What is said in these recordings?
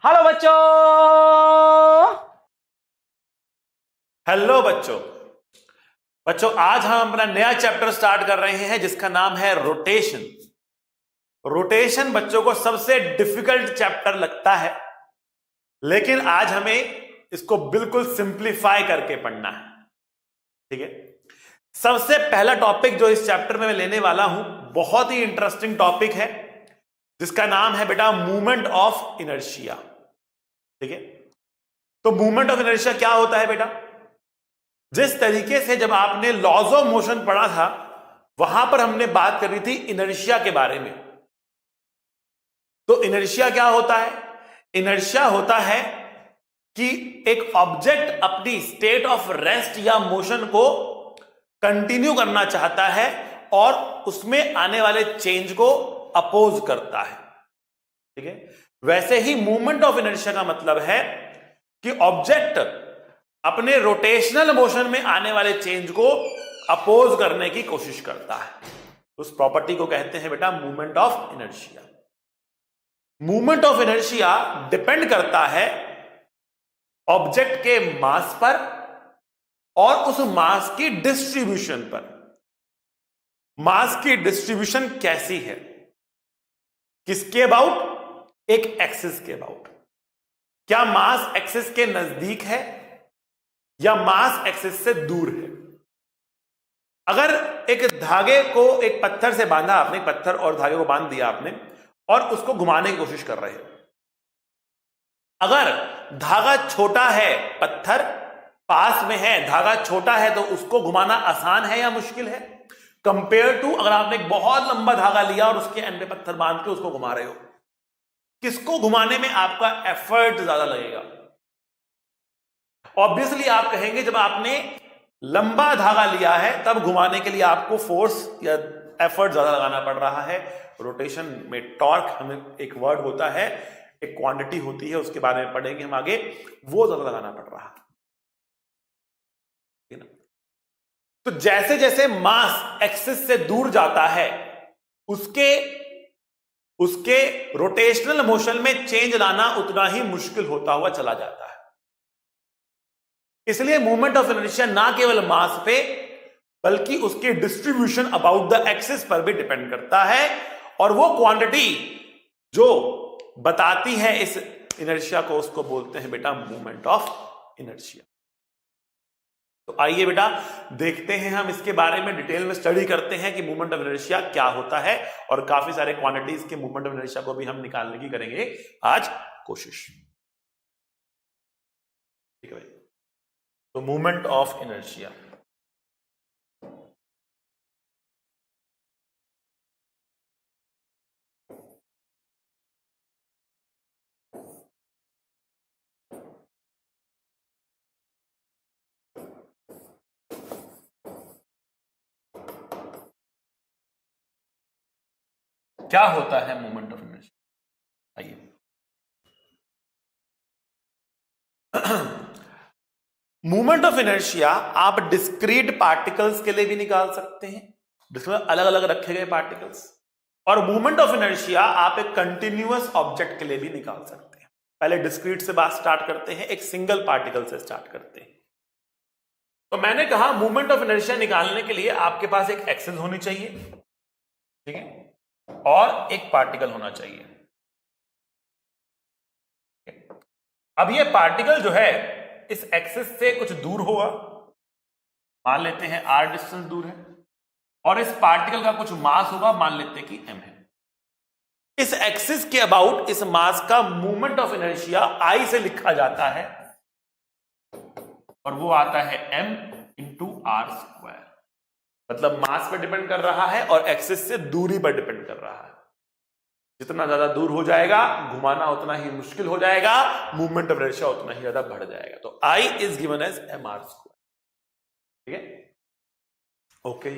Hello बच्चों। Hello बच्चों। बच्चों आज हम अपना नया चैप्टर स्टार्ट कर रहे हैं जिसका नाम है रोटेशन। रोटेशन बच्चों को सबसे डिफिकल्ट चैप्टर लगता है, लेकिन आज हमें इसको बिल्कुल सिंप्लीफाई करके पढ़ना है। ठीक है, सबसे पहला टॉपिक जो इस चैप्टर में मैं लेने वाला हूं बहुत ही इंटरेस्टिंग टॉपिक है, जिसका नाम है बेटा मूवमेंट ऑफ इनर्शिया। ठीक है, तो मूवमेंट ऑफ इनर्शिया क्या होता है बेटा? जिस तरीके से जब आपने लॉज ऑफ मोशन पढ़ा था वहां पर हमने बात करी थी इनर्शिया के बारे में। तो इनर्शिया क्या होता है? इनर्शिया होता है कि एक ऑब्जेक्ट अपनी स्टेट ऑफ रेस्ट या मोशन को कंटिन्यू करना चाहता है और उसमें आने वाले चेंज को अपोज करता है। ठीक है, वैसे ही मूवमेंट ऑफ इनर्शिया का मतलब है कि ऑब्जेक्ट अपने रोटेशनल मोशन में आने वाले चेंज को अपोज करने की कोशिश करता है। उस प्रॉपर्टी को कहते हैं बेटा movement of inertia. Movement of inertia depend करता है ऑब्जेक्ट के मास पर और उस मास की डिस्ट्रीब्यूशन पर। मास की डिस्ट्रीब्यूशन कैसी है? किसके अबाउट? एक एक्सिस के अबाउट। क्या मास एक्सिस के नजदीक है या मास एक्सिस से दूर है? अगर एक धागे को एक पत्थर से बांधा आपने, पत्थर और धागे को बांध दिया आपने और उसको घुमाने की कोशिश कर रहे हैं। अगर धागा छोटा है, पत्थर पास में है, धागा छोटा है, तो उसको घुमाना आसान है या मुश्किल है कंपेयर टू अगर आपने एक बहुत लंबा धागा लिया और उसके एंड पे पत्थर बांध के उसको घुमा रहे हो? किसको घुमाने में आपका एफर्ट ज्यादा लगेगा? ऑब्वियसली आप कहेंगे जब आपने लंबा धागा लिया है तब घुमाने के लिए आपको फोर्स या एफर्ट ज्यादा लगाना पड़ रहा है। रोटेशन में टॉर्क, हमें एक वर्ड होता है, एक क्वांटिटी होती है, उसके बारे में पढ़ेंगे हम आगे, वो ज्यादा लगाना पड़ रहा है। ठीक है ना? तो जैसे जैसे मास एक्सिस से दूर जाता है उसके रोटेशनल मोशन में चेंज लाना उतना ही मुश्किल होता हुआ चला जाता है। इसलिए मूवमेंट ऑफ इनर्शिया ना केवल मास पे बल्कि उसके डिस्ट्रीब्यूशन अबाउट द एक्सिस पर भी डिपेंड करता है, और वो क्वांटिटी जो बताती है इस इनर्शिया को उसको बोलते हैं बेटा मूवमेंट ऑफ इनर्शिया। तो आइए बेटा देखते हैं, हम इसके बारे में डिटेल में स्टडी करते हैं कि मूवमेंट ऑफ इनर्शिया क्या होता है, और काफी सारे क्वांटिटीज के मूवमेंट ऑफ इनर्शिया को भी हम निकालने की करेंगे आज कोशिश। ठीक है भाई, तो मूवमेंट ऑफ इनर्शिया क्या होता है? मूवमेंट ऑफ इनर्शिया, आइए। मूवमेंट ऑफ इनर्शिया आप डिस्क्रीट पार्टिकल्स के लिए भी निकाल सकते हैं, जिसमें अलग अलग रखे गए पार्टिकल्स, और मूवमेंट ऑफ इनर्शिया आप एक कंटिन्यूअस ऑब्जेक्ट के लिए भी निकाल सकते हैं। पहले डिस्क्रीट से बात स्टार्ट करते हैं, एक सिंगल पार्टिकल से स्टार्ट करते हैं। तो मैंने कहा मूवमेंट ऑफ इनर्शिया निकालने के लिए आपके पास एक एक्सिस होनी चाहिए, ठीक है, और एक पार्टिकल होना चाहिए। अब ये पार्टिकल जो है इस एक्सिस से कुछ दूर होगा, मान लेते हैं r डिस्टेंस दूर है, और इस पार्टिकल का कुछ मास होगा, मान लेते हैं कि m है। इस एक्सिस के अबाउट इस मास का मूवमेंट ऑफ इनर्शिया I से लिखा जाता है, और वो आता है m इंटू आर स्क्वायर। मतलब मास पर डिपेंड कर रहा है और एक्सिस से दूरी पर डिपेंड कर रहा है। जितना ज्यादा दूर हो जाएगा घुमाना उतना ही मुश्किल हो जाएगा, मूवमेंट ऑफ इनर्शिया उतना ही ज्यादा बढ़ जाएगा। तो I is given as mr square. ठीक है, ओके।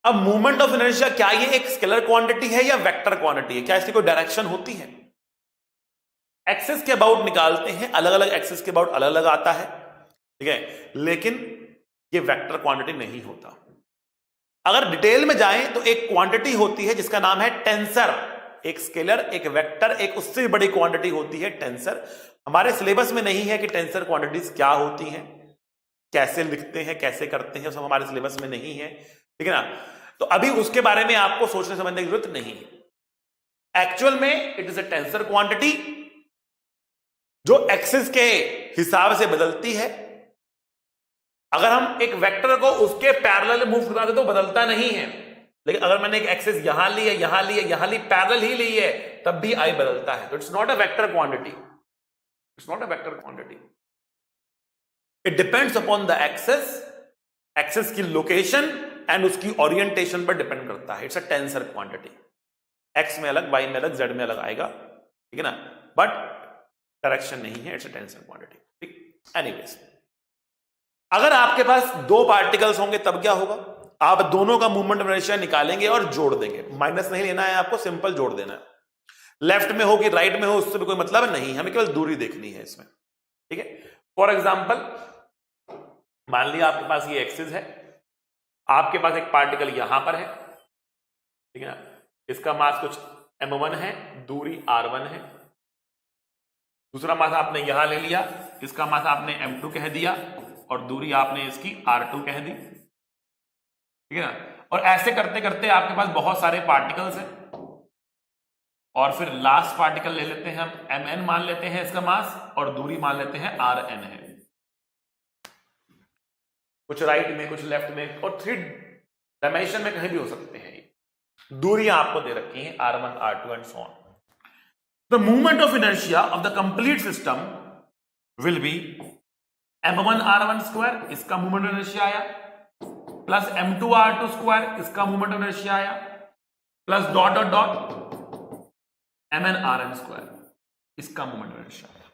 अब मूवमेंट ऑफ इनर्शिया क्या ये एक स्केलर क्वांटिटी है या वेक्टर क्वांटिटी है? क्या इसकी कोई डायरेक्शन होती है? एक्सिस के अबाउट निकालते हैं, अलग अलग एक्सिस के अबाउट अलग अलग आता है, ठीक है, लेकिन ये वेक्टर क्वांटिटी नहीं होता। अगर डिटेल में जाएं तो एक क्वांटिटी होती है जिसका नाम है टेंसर एक स्केलर, एक वेक्टर, एक उससे भी बड़ी क्वांटिटी होती है टेंसर। हमारे सिलेबस में नहीं है कि टेंसर क्वांटिटीज क्या होती हैं, कैसे लिखते हैं, कैसे करते हैं, सब हमारे सिलेबस में नहीं है, ठीक है ना। तो अभी उसके बारे में आपको सोचने समझने की जरूरत नहीं है। एक्चुअल में it is a tensor quantity जो एक्सिस के हिसाब से बदलती है। अगर हम एक वेक्टर को उसके पैरेलल मूव करवाते तो बदलता नहीं है, लेकिन अगर मैंने एक एक्सिस यहां ली है, यहां ली है, यहां ली, पैरेलल ही ली है, तब भी आई बदलता है। तो it's not a vector quantity, it's not a vector quantity. It depends upon the axis, axis की लोकेशन एंड उसकी ओरिएंटेशन पर डिपेंड करता है। It's a tensor quantity. X में अलग, वाई में अलग, जेड में अलग आएगा, ठीक है ना, बट डायरेक्शन नहीं है, इट्स अ टेंसर क्वांटिटी, ठीक। एनीवेज, अगर आपके पास दो पार्टिकल्स होंगे तब क्या होगा? आप दोनों का मूवमेंट रेशियो निकालेंगे और जोड़ देंगे। माइनस नहीं लेना है आपको, सिंपल जोड़ देना है। लेफ्ट में हो कि राइट में हो उससे भी कोई मतलब नहीं, हमें केवल दूरी देखनी है इसमें, ठीक है। फॉर एग्जाम्पल, मान लिया आपके पास ये एक्सिस है, आपके पास एक पार्टिकल यहां पर है, ठीक है ना, इसका मास कुछ m1 है, दूरी r1 है। दूसरा मास आपने यहां ले लिया, इसका मास आपने m2 कह दिया और दूरी आपने इसकी r2 कह दी, ठीक है ना। और ऐसे करते करते आपके पास बहुत सारे पार्टिकल्स हैं और फिर लास्ट पार्टिकल ले लेते हैं हम, mn मान लेते हैं इसका मास और दूरी मान लेते हैं rn है। कुछ राइट में, कुछ लेफ्ट में और 3 डायमेंशन में कहीं भी हो सकते हैं। दूरियां आपको दे रखी हैं r1, r2 and so on. The movement of inertia of the complete system will be m1 r1 square, इसका मूवमेंट ऑफ इनर्शिया आया, प्लस m2 r2 स्क्वायर, इसका मूवमेंट ऑफ इनर्शिया आया, plus dot dot dot mn rn square, इसका movement of inertia आया।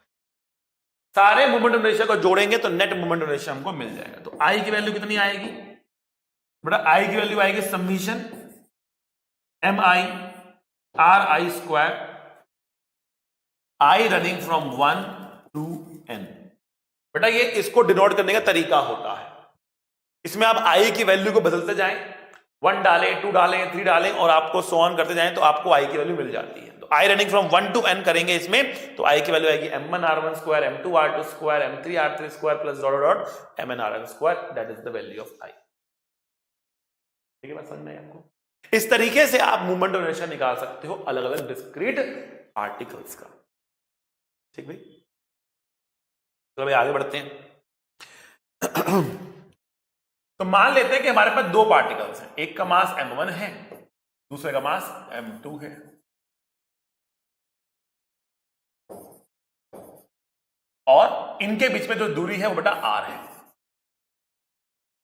सारे movement of inertia को जोड़ेंगे तो नेट मूवमेंट ऑफ इनर्शिया हमको मिल जाएगा। तो आई की वैल्यू कितनी आएगी बेटा? आई की वैल्यू आएगी summation mi ri square, I running from 1 to n। बेटा ये इसको डिनोट करने का तरीका होता है, इसमें आप आई की वैल्यू को बदलते जाएं, 1 डालें, 2 डालें, 3 डालें और आपको सो ऑन करते जाएं तो आपको आई की वैल्यू मिल जाती है। तो आई रनिंग फ्रॉम 1 to n करेंगे इसमें, तो आई की वैल्यू आएगी m1 r1 square, m2 r2 square, m3 r3 square plus dot dot mn rn square, that is the value of I. ठीक है, बात समझ में आई आपको? इस तरीके से आप मूवमेंट ऑफ इनर्शिया निकाल सकते हो अलग अलग डिस्क्रीट पार्टिकल्स का। ठीक भाई, चलो भाई आगे बढ़ते हैं। तो मान लेते हैं कि हमारे पास दो पार्टिकल्स हैं, एक का मास m1 है, दूसरे का मास m2 है। और इनके बीच में जो दूरी है वो बेटा r है।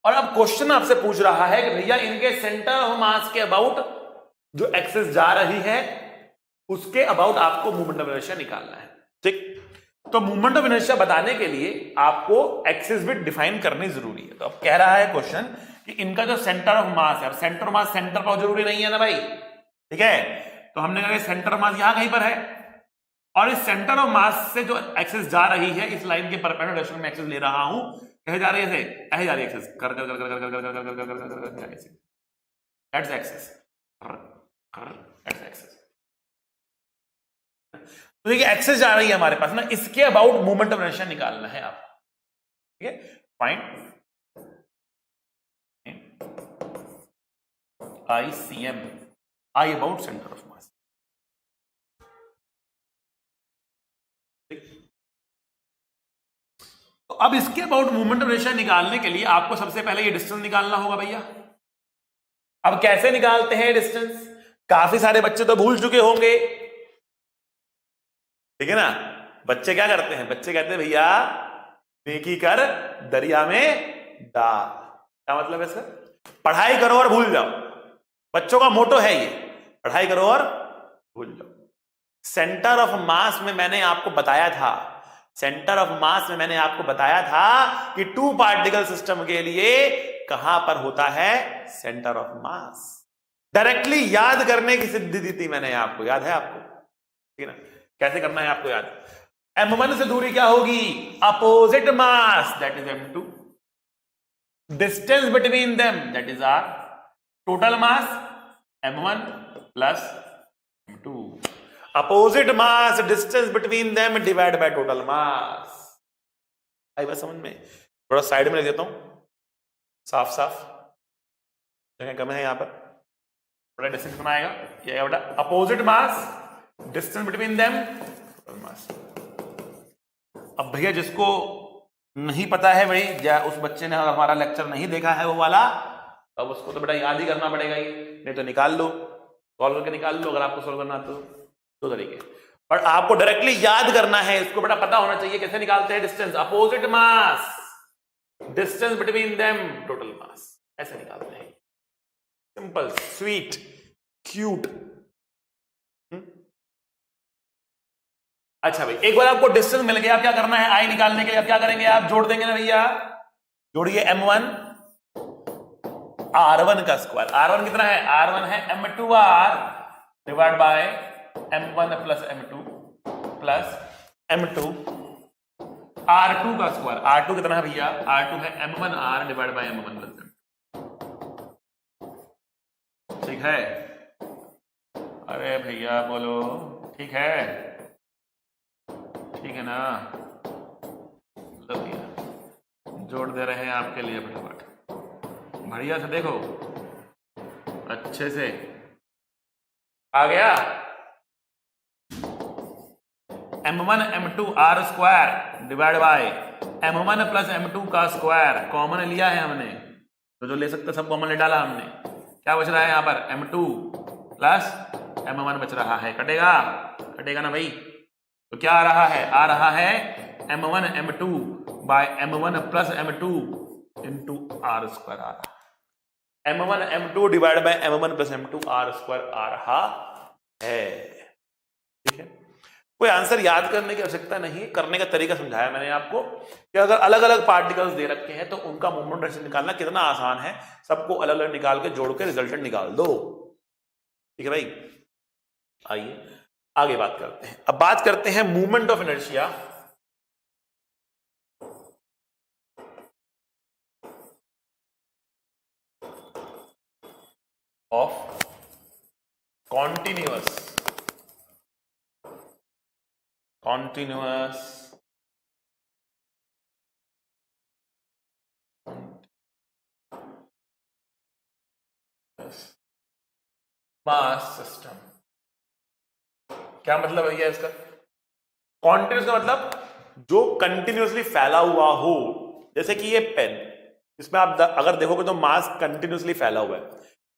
और अब क्वेश्चन आपसे पूछ रहा है कि भैया इनके सेंटर ऑफ मास के अबाउट जो एक्सिस जा रही है उसके अबाउट आपको मूवमेंट ऑफ इनर्शिया निकालना है। ठीक, तो मूवमेंट ऑफ इनर्शिया बताने के लिए आपको एक्सिस भी डिफाइन करनी जरूरी है। तो अब कह रहा है क्वेश्चन कि इनका जो सेंटर ऑफ मास है, सेंटर ऑफ मास सेंटर पर जरूरी नहीं है ना भाई, ठीक है। तो हमने कहा सेंटर ऑफ मास यहां कहीं पर है और इस सेंटर ऑफ मास से जो एक्सिस जा रही है इस लाइन के परपेंडिकुलर डायरेक्शन में एक्सिस ले रहा हूं, कहे जा रही है ऐसे जा रही है एक्सिस कर कर कर कर कर कर कर कर कर कर कर ऐसे, दैट्स एक्सिस, दैट्स एक्सिस। तो देखिए एक्सिस जा रही है हमारे पास ना, इसके अबाउट मूवमेंट ऑफ इनर्शिया निकालना है आप। ठीक है, find ICM, I about centre of मास। तो अब इसके अबाउट मूवमेंट ऑफ इनर्शिया निकालने के लिए आपको सबसे पहले ये डिस्टेंस निकालना होगा भैया। अब कैसे निकालते हैं डिस्टेंस? काफी सारे बच्चे तो भूल चुके होंगे, ठीक है ना। बच्चे क्या करते हैं? बच्चे कहते हैं भैया नेकी कर दरिया में डाल। क्या मतलब है सर? पढ़ाई करो और भूल जाओ। बच्चों का मोटो है ये, पढ़ाई करो और भूल जाओ। सेंटर ऑफ मास में मैंने आपको बताया था, सेंटर ऑफ मास में मैंने आपको बताया था कि टू पार्टिकल सिस्टम के लिए कहां पर होता है सेंटर ऑफ मास। डायरेक्टली याद करने की सिद्धि दी थी मैंने आपको, याद है आपको? ठीक है ना। कैसे करना है आपको याद? m1 से दूरी क्या होगी? Opposite mass, that is m2। Distance between them, that is r। Total mass m1 plus m2। Opposite mass distance between them divide by total mass. आई बात समझ में? थोड़ा साइड में लिख देता हूं, साफ साफ जगह कम है यहां पर, बड़ा डिस्टेंस कितना आएगा, ये आएगा बेटा opposite mass distance between them total mass. अब भैया जिसको नहीं पता है भाई, या उस बच्चे ने हमारा लेक्चर नहीं देखा है वो वाला, अब उसको तो बेटा याद ही करना पड़ेगा ही, नहीं तो निकाल लो, सॉल्व करके निकाल लो अगर आपको सॉल्व करना तो। दो तरीके, पर आपको डायरेक्टली याद करना है, इसको बेटा पता होना चाहिए कैसे निकालते हैं distance, opposite mass distance between them total mass, ऐसे निकालते हैं। Simple, sweet, cute. अच्छा भाई, एक बार आपको डिस्टेंस मिल गया, आप क्या करना है, आई निकालने के लिए आप क्या करेंगे, आप जोड़ देंगे ना भैया, जोड़िए m1 r1 का स्क्वायर। r1 कितना है, r1 है m2r divide by m1 plus m2 plus m2 r2 का स्क्वायर। r2 कितना है भैया, r2 है m1r divide by m1 plus m2। ठीक है? अरे भैया बोलो, ठीक है? ठीक है ना? जोड़ दे रहे हैं आपके लिए फटाफट, बढ़िया से देखो, अच्छे से आ गया। m1 m2 r square divide by m1 plus m2 का स्क्वायर, कॉमन लिया है हमने, तो जो ले सकते सब कॉमन ले डाला हमने। क्या बच रहा है यहाँ पर, m2 प्लस m1 बच रहा है, कटेगा, कटेगा ना भाई? तो क्या आ रहा है, आ रहा है m1 m2 by m1 plus m2 into r square आ रहा है। m1 m2 divide by m1 plus m2 r square आ रहा है। ठीक है? कोई आंसर याद करने की आवश्यकता नहीं, करने का तरीका समझाया मैंने आपको कि अगर अलग अलग पार्टिकल्स दे रखे हैं तो उनका मोमेंट डायरेक्शन निकालना कितना आसान है, सबको अलग अलग निकाल के जोड़ के रिजल्टेंट निकाल दो। ठीक है भाई? आइए आगे बात करते हैं। अब बात करते हैं movement of inertia. Of continuous mass system. क्या मतलब है इसका? कॉन्टिन्यूस का मतलब जो कंटिन्यूसली फैला हुआ हो, जैसे कि ये पेन, इसमें आप अगर देखोगे तो मास कंटिन्यूसली फैला हुआ है,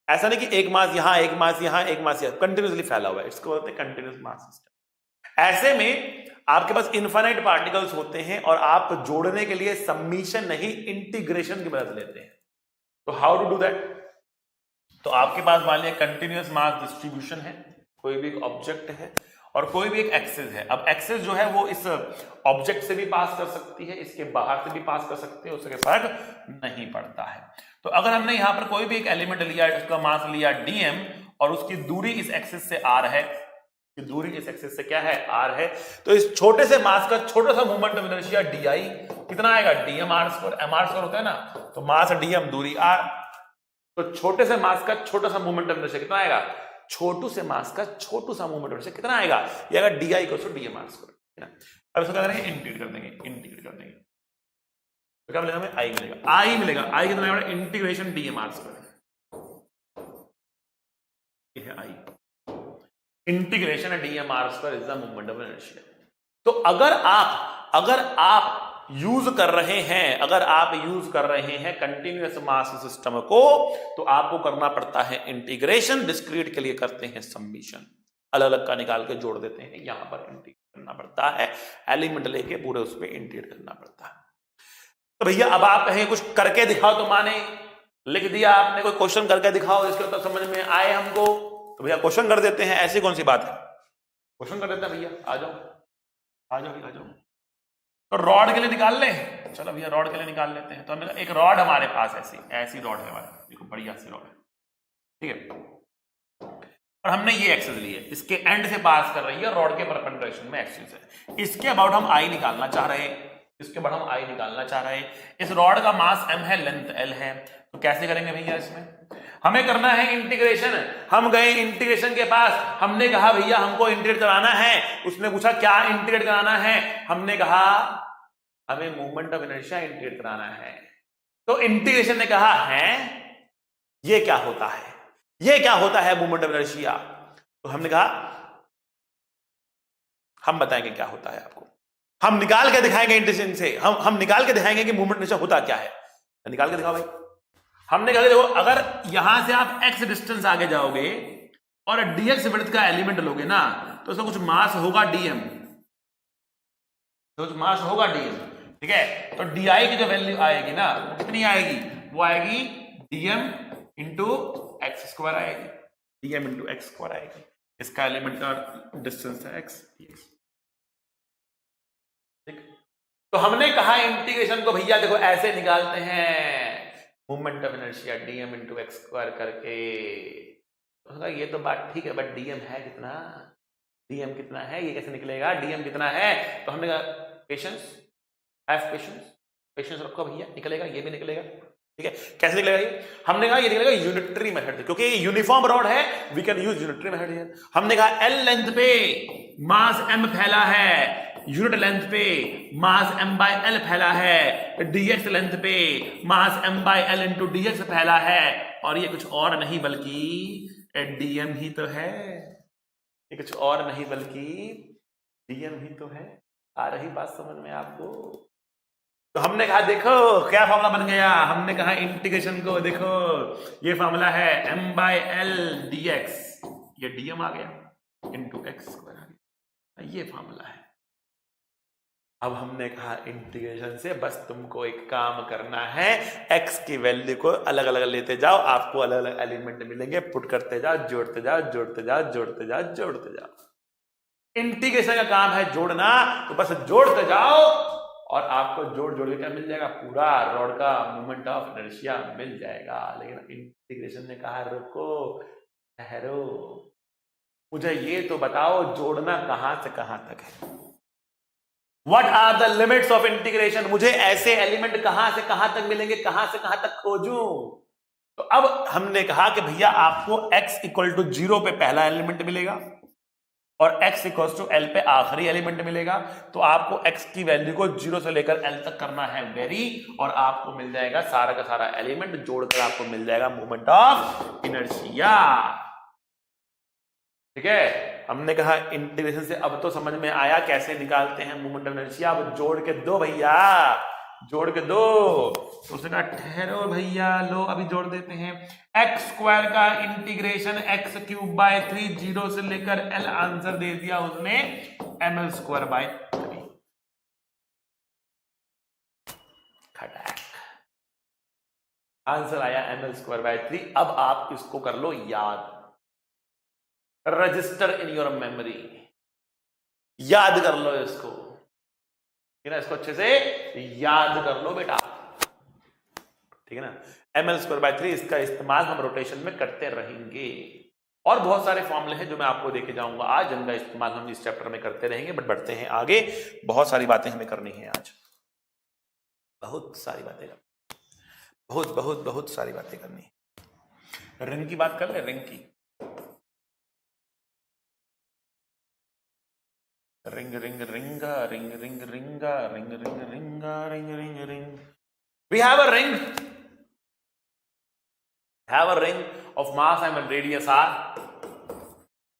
ऐसा नहीं कि एक मास यहां एक मास यहां एक मास यहां, कंटिन्यूसली फैला हुआ है, इसको बोलते हैं कंटिन्यूस मास सिस्टम। ऐसे में आपके पास इनफाइनाइट पार्टिकल्स होते हैं और आप जोड़ने के लिए सबमिशन नहीं इंटीग्रेशन की मदद लेते हैं। तो हाउ टू डू दैट? तो आपके पास मान लिया कंटिन्यूस मास डिस्ट्रीब्यूशन है, कोई भी एक ऑब्जेक्ट है और कोई भी एक एक्सिस है। अब एक्सिस जो है वो इस ऑब्जेक्ट से भी पास कर सकती है, इसके बाहर से भी पास कर सकती है, उससे फर्क नहीं पड़ता है। तो अगर हमने यहां पर कोई भी एक एलिमेंट लिया, उसका मास लिया dm और उसकी दूरी इस एक्सिस से r है, दूरी इस एक्सिस से क्या है, r है, तो इस छोटे से मास का छोटा सा मूवमेंट ऑफ इनर्शिया di कितना आएगा, dm r square, mr square होता है ना, तो मास dm दूरी r, तो छोटे से मास का छोटा सा मूवमेंट ऑफ इनर्शिया कितना आएगा, छोटू से मास का छोटू सा मूवमेंट ऑफ इनर्शिया कितना आएगा, ये आएगा di equal to dm r square. अब इसको क्या करेंगे, इंटीग्रेट कर देंगे, इंटीग्रेट कर देंगे तो क्या मिलेगा, हमें i मिलेगा, i मिलेगा, i कितना आएगा, इंटीग्रेशन dm r स्क्वायर, ये है i, integration dm r square is the movement of inertia. तो अगर आप यूज कर रहे हैं, अगर आप यूज कर रहे हैं कंटिन्यूअस मास सिस्टम को, तो आपको करना पड़ता है इंटीग्रेशन, डिस्क्रीट के लिए करते हैं सबमिशन, अलग अलग का निकाल के जोड़ देते हैं, यहां पर इंटीग्रेट करना पड़ता है, एलिमेंट लेके पूरे उस पर इंटीग्रेट करना पड़ता है। तो भैया अब आप कहें कुछ करके दिखाओ, तो माने लिख दिया आपने, कोई क्वेश्चन करके दिखाओ इसके उत्तर समझ में आए हमको, तो भैया क्वेश्चन कर देते हैं, ऐसी कौन सी बात है, क्वेश्चन कर देते हैं भैया, आ जाओ आ जाओ आ जाओ। तो रॉड के लिए निकाल ले, चलो भैया रॉड के लिए निकाल लेते हैं। तो हमने एक रॉड हमारे पास ऐसी रॉड है हमारे, देखो बढ़िया सी रॉड है, ठीक है, और हमने ये एक्सिस ली है, इसके एंड से पास कर रही है, रॉड के परपेंडिकुलर में एक्सिस है, इसके अबाउट हम आई निकालना चाह रहे हैं, इसके बाद हम आई निकालना चाह रहे हैं। इस रॉड का मास m है, लेंथ l है, तो कैसे करेंगे भैया, इसमें हमें करना है इंटीग्रेशन। हम गए इंटीग्रेशन के पास, हमने कहा भैया हमको इंटीग्रेट कराना है। उसने पूछा क्या इंटीग्रेट कराना है, हमने कहा हमें मोमेंट ऑफ इनर्शिया इंटीग्रेट कराना है। तो इंटीग्रेशन ने कहा है ये क्या होता है, ये क्या होता है मोमेंट ऑफ इनर्शिया। तो हमने कहा हम बताएंगे क्या होता है आपको, हम निकाल के दिखाएंगे इंटीग्रेशन से, हम निकाल के दिखाएंगे कि मोमेंट इनर्शिया होता क्या है। निकाल के दिखाओ भाई। हमने कहा देखो अगर यहां से आप x डिस्टेंस आगे जाओगे और dx विड्थ का एलिमेंट लोगे ना तो उसका कुछ मास होगा dm, तो कुछ मास होगा dm, ठीक है। तो di की जो वैल्यू आएगी ना कितनी आएगी, वो आएगी dm इंटू एक्स स्क्वायर आएगी, dm इंटू एक्स स्क्वायर आएगी। इसका एलिमेंट का डिस्टेंस है x dx, ठीक। तो हमने कहा इंटीग्रेशन को भैया देखो ऐसे निकालते हैं, moment of inertia dm into x square करके। तो ये तो बात ठीक है, बट dm है कितना, dm कितना है, ये कैसे निकलेगा, dm कितना है। तो हमने कहा पेशेंस, हैव पेशेंस, पेशेंस रखो भैया, निकलेगा, ये भी निकलेगा, ठीक है। कैसे निकलेगा ये, हमने कहा ये निकलेगा यूनिटरी मेथड से, क्योंकि ये यूनिफॉर्म रॉड है, we can use unitary method here. हमने कहा L लेंथ पे मास m फैला है, यूनिट लेंथ पे मास m बाय l फैला है, dx लेंथ पे mass m by l into dx फैला है, और ये कुछ और नहीं बल्कि dm ही तो है, ये कुछ और नहीं बल्कि dm ही तो है। आ रही बात समझ में आपको। तो हमने कहा देखो क्या फॉर्मूला बन गया, हमने कहा इंटीग्रेशन को देखो ये फॉर्मूला है m बाय l dx, ये dm आ गया इंटू एक्स स्क्वायर आ गया, ये फॉर्मूला है। अब हमने कहा इंटीग्रेशन से बस तुमको एक काम करना है, x की वैल्यू को अलग अलग लेते जाओ, आपको अलग अलग एलिमेंट मिलेंगे, पुट करते जाओ, जोड़ते जाओ, जोड़ते जाओ, जोड़ते जाओ, जोड़ते जाओ। इंटीग्रेशन का काम है जोड़ना, तो बस जोड़ते जाओ और आपको जोड़ जोड़ के क्या मिल जाएगा, पूरा रॉड का मोमेंट ऑफ इनर्शिया मिल जाएगा। लेकिन इंटीग्रेशन ने कहा रुको, ठहरो, मुझे ये तो बताओ जोड़ना कहां से कहां तक है। What are the limits of integration? मुझे ऐसे एलिमेंट कहां से कहां तक मिलेंगे, कहां से कहां तक खोजूं। तो अब हमने कहा कि भैया आपको x इक्वल टू 0 पे पहला एलिमेंट मिलेगा और x इक्वल टू l पे आखिरी एलिमेंट मिलेगा। तो आपको x की वैल्यू को 0 से लेकर l तक करना है वेरी, और आपको मिल जाएगा सारा का सारा एलिमेंट जोड़कर आपको मिल जाएगा मोमेंट ऑफ इनर्शिया, ठीक है। हमने कहा इंटीग्रेशन से अब तो समझ में आया कैसे निकालते हैं मोमेंट ऑफ इनर्शिया। अब जोड़ के दो भैया, जोड़ के दो। तो उसने कहा ठहरो भैया, लो अभी जोड़ देते हैं। एक्स स्क्वायर का इंटीग्रेशन एक्स क्यूब बाय 3 0 से लेकर l आंसर दे दिया उसने ml स्क्वायर बाय 3। खटाक आंसर आया ml स्क्वायर बाय 3। अब आप इसको कर लो याद, रजिस्टर इन योर मेमोरी, याद कर लो इसको, ठीक है ना, इसको अच्छे से याद कर लो बेटा, ठीक है ना। ml स्क्वायर बाय 3 इसका इस्तेमाल हम रोटेशन में करते रहेंगे, और बहुत सारे फॉर्मूले हैं जो मैं आपको देके जाऊंगा आज, जिनका इस्तेमाल हम इस चैप्टर में करते रहेंगे। बट बढ़ते हैं आगे, बहुत सारी बातें हमें करनी है आज, बहुत सारी बातें, बहुत बहुत बहुत सारी बातें करनी है। रिंग की बात कर ले, रिंग की, रिंग रिंग रिंगा रिंग रिंग रिंगा रिंग रिंग रिंगा ring ring ring. We have a ring, have a ring of mass and radius r,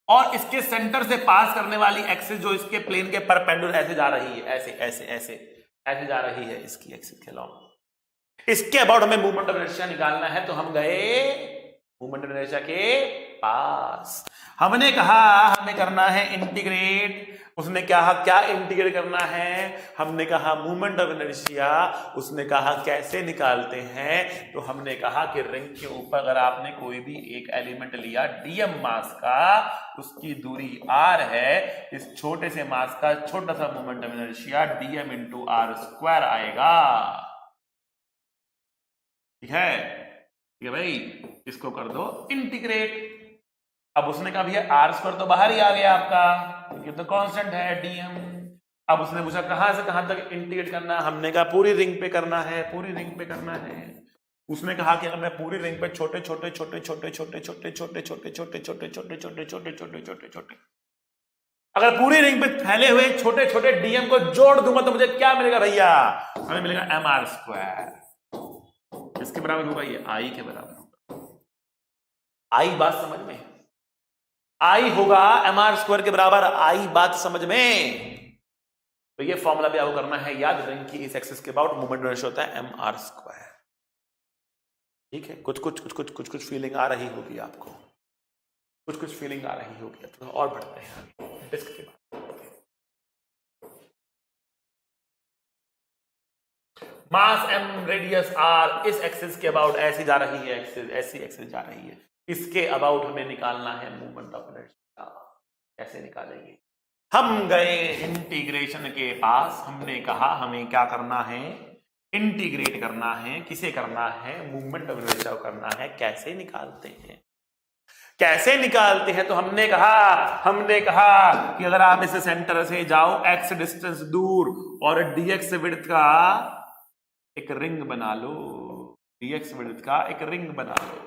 और इसके सेंटर से पास करने वाली एक्सिस जो इसके प्लेन के परपेंडिकुलर ऐसे जा रही है, ऐसे ऐसे ऐसे ऐसे जा रही है इसकी एक्सिस के लॉन्ग। इसके अबाउट हमें मूवमेंट ऑफ इनर्शिया निकालना है, तो हम गए मूवमेंट ऑफ इनर्शिया के पास। हमने कहा हमें करना है इंटीग्रेट, उसने कहा क्या इंटीग्रेट करना है, हमने कहा मूवमेंट ऑफ इनर्शिया, उसने कहा कैसे निकालते हैं। तो हमने कहा कि रिंग के ऊपर अगर आपने कोई भी एक एलिमेंट लिया dm मास का, उसकी दूरी r है, इस छोटे से मास का छोटा सा movement of inertia dm into r square आएगा, ठीक है भाई। इसको कर दो इंटीग्रेट। अब उसने कहा भैया r स्क्वायर तो बाहर ही आ गया आपका, क्योंकि तो कांस्टेंट है dm। अब उसने पूछा कहां से कहां तक इंटीग्रेट करना, हमने कहा पूरी रिंग पे करना है, पूरी रिंग पे करना है। उसने कहा कि अगर मैं पूरी रिंग पे छोटे छोटे छोटे छोटे छोटे छोटे छोटे छोटे छोटे छोटे छोटे छोटे छोटे छोटे छोटे छोटे अगर पूरी रिंग पे फैले हुए छोटे छोटे डीएम को जोड़ दूंगा तो मुझे क्या मिलेगा भैया? हमें मिलेगा mr²। किसके बराबर होगा? ये आई के बराबर होगा। आई बात समझ में? आई होगा mr² के बराबर। आई बात समझ में? तो ये फॉर्मूला भी आपको करना है याद। रिंग की इस एक्सिस के अबाउट मूवमेंट रेशियो होता है mr²। ठीक है, कुछ फीलिंग आ रही होगी आपको, कुछ फीलिंग आ रही होगी। तो और बढ़ते हैं आगे डिस्क के बाद। मास m, रेडियस r इस एक्सिस के अबाउट ऐसी जा रही है, एक्सिस ऐसी एक्सिस जा रही है। इसके अबाउट हमें निकालना है मूवमेंट ऑफ इनर्शिया। कैसे निकालेंगे? हम गए इंटीग्रेशन के पास, हमने कहा हमें क्या करना है? इंटीग्रेट करना है। किसे करना है? मूवमेंट ऑफ इनर्शिया करना है। कैसे निकालते हैं? कैसे निकालते हैं? तो हमने कहा कि अगर आप इस सेंटर से जाओ x डिस्टेंस दूर और dx विड्थ का एक रिंग बना लो, dx विड्थ का एक रिंग बना लो,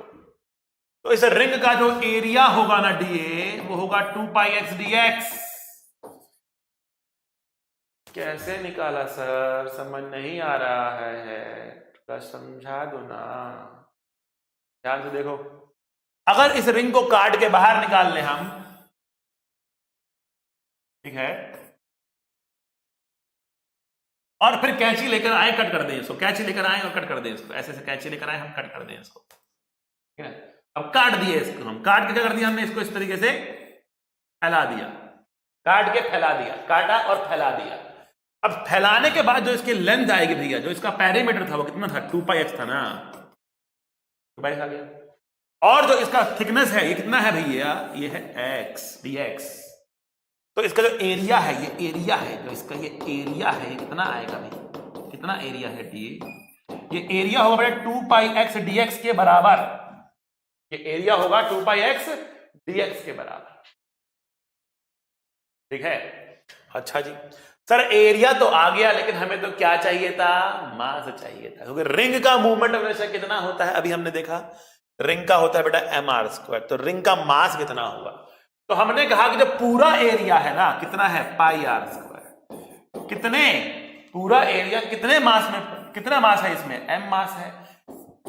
तो इस रिंग का जो एरिया होगा ना dA, वो होगा 2πx dx। कैसे निकाला सर? समझ नहीं आ रहा है, थोड़ा समझा दो ना। ध्यान से देखो, अगर इस रिंग को काट के बाहर निकाल लें हम, ठीक है, और फिर कैंची लेकर आए, कट कर दें इसको। कैंची लेकर आए और कट कर दें इसको। ऐसे कैंची लेकर आए, हम कट कर दें इसको। ठीक है, अब काट दिए इसको। हम काट के क्या कर दिया हमने? इसको इस तरीके से फैला दिया, काट के फैला दिया, काटा और फैला दिया। अब फैलाने के बाद जो इसकी लेंथ आएगी भैया, जो इसका पेरीमीटर था वो कितना था? 2πx था ना, 2πx आ गया। और जो इसका थिकनेस है ये कितना है भैया? ये है x dx। तो इसका जो एरिया है, ये एरिया है, जो इसका ये एरिया है, ये कितना आएगा भाई? कितना एरिया है dA? ये एरिया होगा बेटा 2πx dx के बराबर। ये एरिया होगा 2πx dx के बराबर। ठीक है, अच्छा जी सर, एरिया तो आ गया, लेकिन हमें तो क्या चाहिए था? मास चाहिए था। क्योंकि रिंग का मूवमेंट ऑफ इनर्शिया कितना होता है? अभी हमने देखा रिंग का होता है बेटा mr²। तो रिंग का मास कितना होगा? तो हमने कहा कि जो पूरा एरिया है ना, कितना है? πr²। कितने? पूरा एरिया कितने मास में? कितना मास है इसमें? m मास है।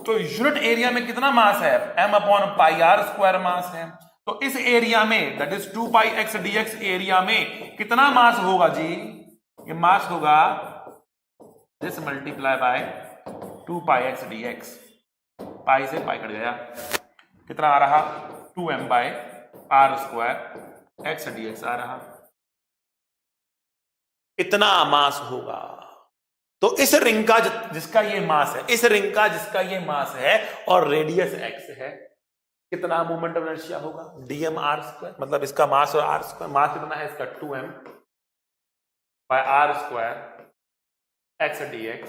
तो यूनिट एरिया में कितना मास है? m/πr² मास है। तो इस एरिया में, that is 2πx dx area में कितना मास होगा जी? ये मास होगा this multiply by 2πx dx। पाई से पाई कट गया, कितना आ रहा? 2m/r² x dx आ रहा। इतना मास होगा। तो इस रिंग का जिसका ये मास है, इस रिंग का जिसका ये मास है और रेडियस x है, कितना मूवमेंट ऑफ इनर्शिया होगा? dm/r²। मतलब इसका मास और r², मास कितना है इसका? 2m/r² x dx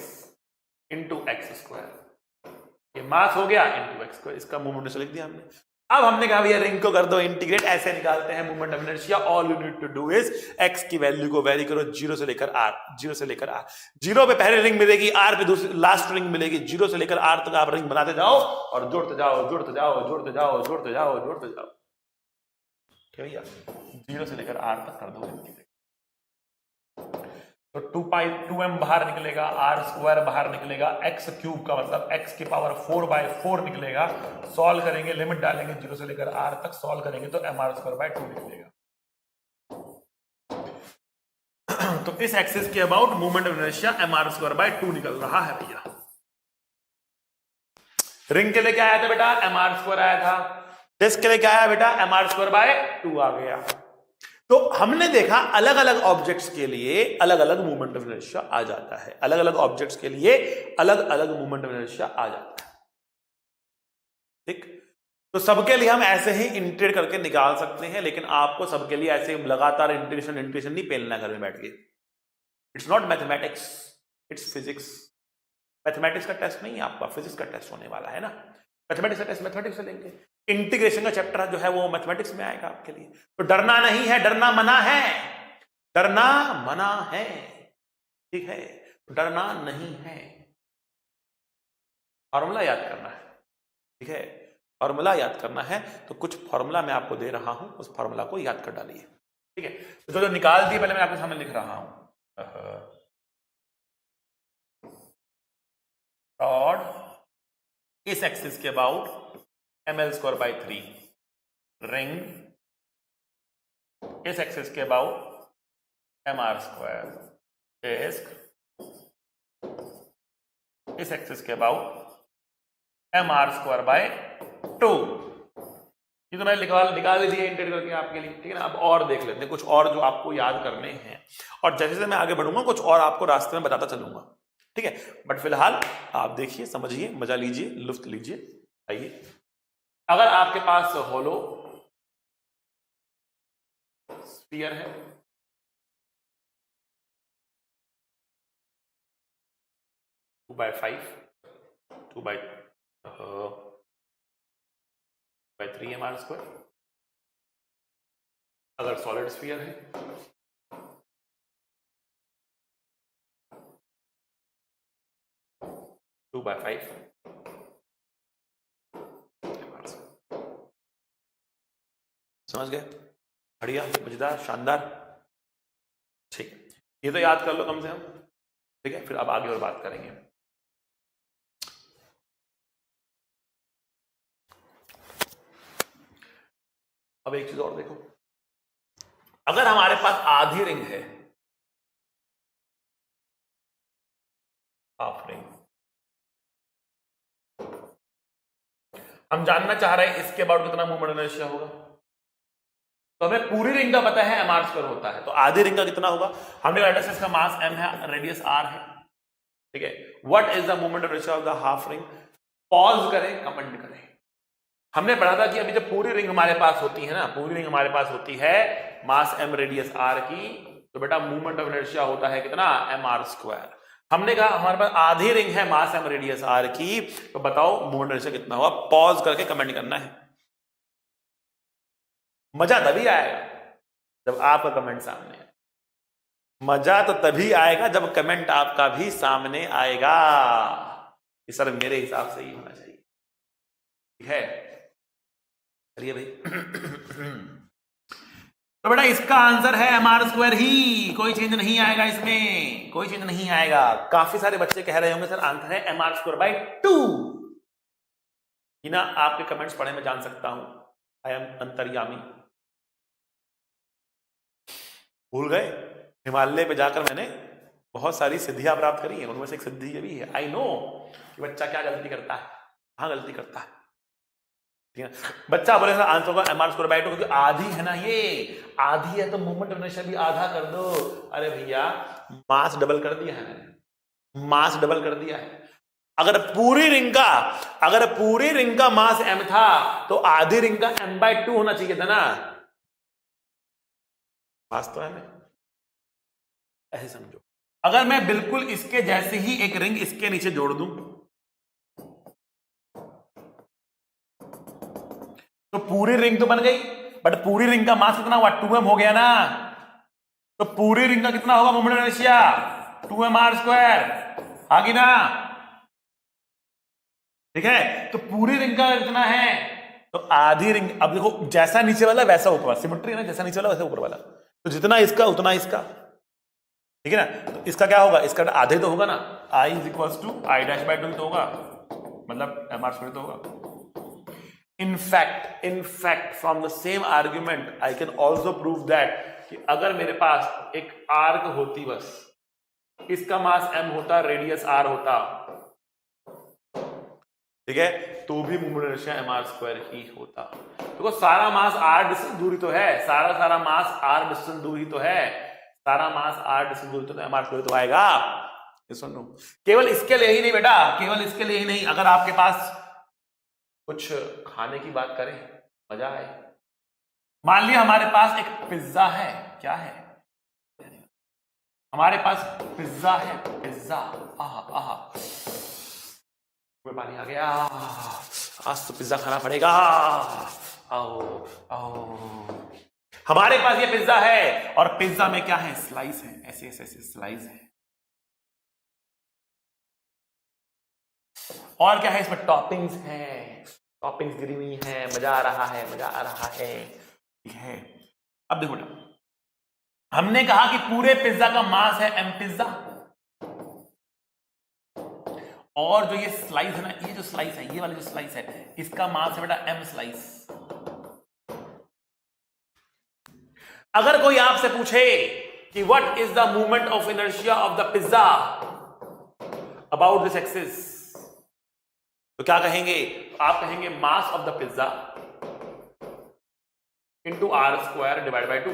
into x²। ये मास हो गया इंटू x²। इसका मूवमेंट लिख दिया हमने। अब हमने कहा भैया रिंग को कर दो इंटीग्रेट। ऐसे निकालते हैं movement of inertia. All you need to do is x की वैल्यू को वेरी करो 0 से लेकर r, 0 से लेकर r। 0 पे पहले रिंग मिलेगी, r पे दूसरी लास्ट रिंग मिलेगी। 0 से लेकर r तक आप रिंग बनाते जाओ और जोड़ते जाओ, जोड़ते जाओ, जोड़ते जाओ, जोड़ते जाओ, जोड़ते जाओ। क्या भैया? 0 से लेकर r तक कर दो इंटीग्रेट। तो 2m बाहर निकलेगा, r² बाहर निकलेगा, x³ का मतलब x की पावर 4/4 निकलेगा। सॉल्व करेंगे, लिमिट डालेंगे 0 से लेकर r तक, सॉल्व करेंगे तो mr²/2 निकलेगा। तो इस एक्सिस के about movement of inertia mr²/2 निकल रहा है भैया। रिंग के लिए क्या आया था बेटा? mr² आया था। डिस्क के लिए क्या आया बेटा? mr²/2 आ गया। तो हमने देखा अलग अलग ऑब्जेक्ट्स के लिए अलग अलग मूवमेंट ऑफ इनर्शिया आ जाता है। अलग अलग ऑब्जेक्ट्स के लिए अलग अलग मूवमेंट ऑफ इनर्शिया आ जाता है। ठीक, तो सबके लिए हम ऐसे ही इंटीग्रेट करके निकाल सकते हैं, लेकिन आपको सबके लिए ऐसे लगातार इंटीग्रेशन नहीं पेलना घर में बैठ के। It's not mathematics, it's physics. Mathematics का टेस्ट नहीं है आपका, फिजिक्स का टेस्ट होने वाला है ना। मैथमेटिक्स का टेस्ट मैथमेटिक्स से लेंगे। इंटीग्रेशन का चैप्टर जो है वो मैथमेटिक्स में आएगा आपके लिए। तो डरना नहीं है, डरना मना है, डरना मना है। ठीक है, डरना नहीं है। फॉर्मूला याद करना है, ठीक है, फॉर्मूला याद करना है। तो कुछ फॉर्मूला मैं आपको दे रहा हूं, उस फॉर्मूला को याद कर डालिए, ठीक है। तो जो निकाल दिए पहले मैं आपके सामने लिख रहा हूं। रॉड इस एक्सिस के अबाउट ml²/3, रिंग इस एक्सिस के अबाउट mr², डिस्क इस एक्सिस के अबाउट mr²/2। ये तो मैंने निकाल दिया इंटीग्रेट करके आपके लिए, ठीक है ना। अब और देख लेते हैं कुछ और जो आपको याद करने हैं, और जैसे जैसे मैं आगे बढ़ूंगा कुछ और आपको रास्ते में बताता चलूंगा, ठीक है। बट फिलहाल आप देखिए, समझिए, मजा लीजिए, लुत्फ लीजिए। आइए, अगर आपके पास होलो स्फीयर है, 2/5, 2/3 mr²। अगर सॉलिड स्फीयर है, 2/5 समझ गए? बढ़िया, मजेदार, शानदार, ठीक है। ये तो याद कर लो कम से कम, ठीक है। फिर अब आगे और बात करेंगे। अब एक चीज और देखो, अगर हमारे पास आधी रिंग है, हाफ रिंग, हम जानना चाह रहे हैं इसके अबाउट कितना मोमेंट इनर्शिया होगा। तो हमें पूरी रिंग का पता है mr² होता है, तो आधी रिंग का कितना होगा। हमने लेट्स इसका मास m है, रेडियस r है, ठीक है। What is the moment inertia of the half ring? Pause करें, कमेंट करें। हमने पढ़ा था कि अभी जब पूरी रिंग हमारे पास होती है ना, पूरी रिंग हमारे पास होती है मास m रेडियस r की, तो बेटा मोमेंट ऑफ इनर्शिया होता है कितना, mr²। हमने कहा हमारे पास आधी रिंग है मास m रेडियस r की, तो बताओ मोमेंट इनर्शिया कितना होगा। पॉज करके कमेंट करना है। मजा तभी आएगा जब आपका कमेंट सामने आए। मजा तो तभी आएगा जब कमेंट आपका भी सामने आएगा। ये सर मेरे हिसाब से ही होना चाहिए, ठीक है। चलिए भाई तो बेटा इसका आंसर है mr² ही, कोई चेंज नहीं आएगा इसमें, कोई चेंज नहीं आएगा। काफी सारे बच्चे कह रहे होंगे सर आंसर है mr²/2। ना आपके कमेंट्स पढ़े मैं जान सकता हूं, आई एम अंतर्यामी। भूल गए, हिमालय पे जाकर मैंने बहुत सारी सिद्धियां प्राप्त करी हैं, उनमें से एक सिद्धि ये भी है। आई नो कि बच्चा क्या गलती करता है, कहां गलती करता है, ठीक है। बच्चा बोले सर आंसर होगा mr²/2, क्योंकि आधी है ना, ये आधी है तो मोमेंट इनर्शिया भी आधा कर दो। अरे भैया मास डबल कर दिया है, मास डबल कर दिया है। अगर पूरी रिंग का मास m था तो आधी रिंग का m/2 होना चाहिए था ना। मास तो है, ऐसे समझो। अगर मैं बिल्कुल इसके जैसे ही एक रिंग इसके नीचे जोड़ दूं तो पूरी रिंग तो बन गई, बट पूरी रिंग का मास कितना हुआ, 2m हो गया ना। तो पूरी रिंग का कितना होगा मोमेंट इनर्शिया, 2mr², आगे ना, ठीक है। तो पूरी रिंग का कितना है, तो आधी रिंग। अब देखो जैसा नीचे वाला वैसा ऊपर वाला, सिमेट्री है ना, जैसा नीचे वाला वैसा ऊपर वाला, तो जितना इसका उतना इसका, ठीक है ना। तो इसका क्या होगा, इसका आधे तो होगा ना, I = I'/2 तो होगा, मतलब mr² तो होगा। In fact from the same argument I can also prove that कि अगर मेरे पास एक आर्क होती, बस इसका मास m होता, रेडियस r होता, ठीक है, तो भी मोमेंट इनर्शिया mr² ही होता। देखो सारा मास r डिस्टेंस दूरी तो है, सारा मास r डिस्टेंस दूरी तो है, सारा मास r डिस्टेंस दूरी तो mr² तो आएगा। ये सुनो, केवल इसके लिए ही नहीं बेटा, केवल इसके लिए ही नहीं, अगर आपके पास कुछ खाने की बात करें मजा आए। मान लिया हमारे पास एक पिज्जा है, क्या है, हमारे पास पिज्जा है, पिज्जा, आहा पानी आ गया, आज तो पिज्जा खाना पड़ेगा, आओ। हमारे पास ये पिज्जा है और पिज्जा में क्या है, स्लाइस है, ऐसे स्लाइस है। और क्या है इसमें, टॉपिंग्स हैं, टॉपिंग्स गिरी हुई हैं, मजा आ रहा है, मजा आ रहा है, ठीक है। अब देखो ना, हमने कहा कि पूरे पिज्जा का मास है एम पिज्जा, और जो ये स्लाइस है ना, ये जो स्लाइस है, ये वाली जो स्लाइस है, इसका मास है बेटा एम स्लाइस। अगर कोई आपसे पूछे कि what is the movement of inertia of the pizza about this axis, तो क्या कहेंगे आप, कहेंगे mass of the pizza into r square divide by 2,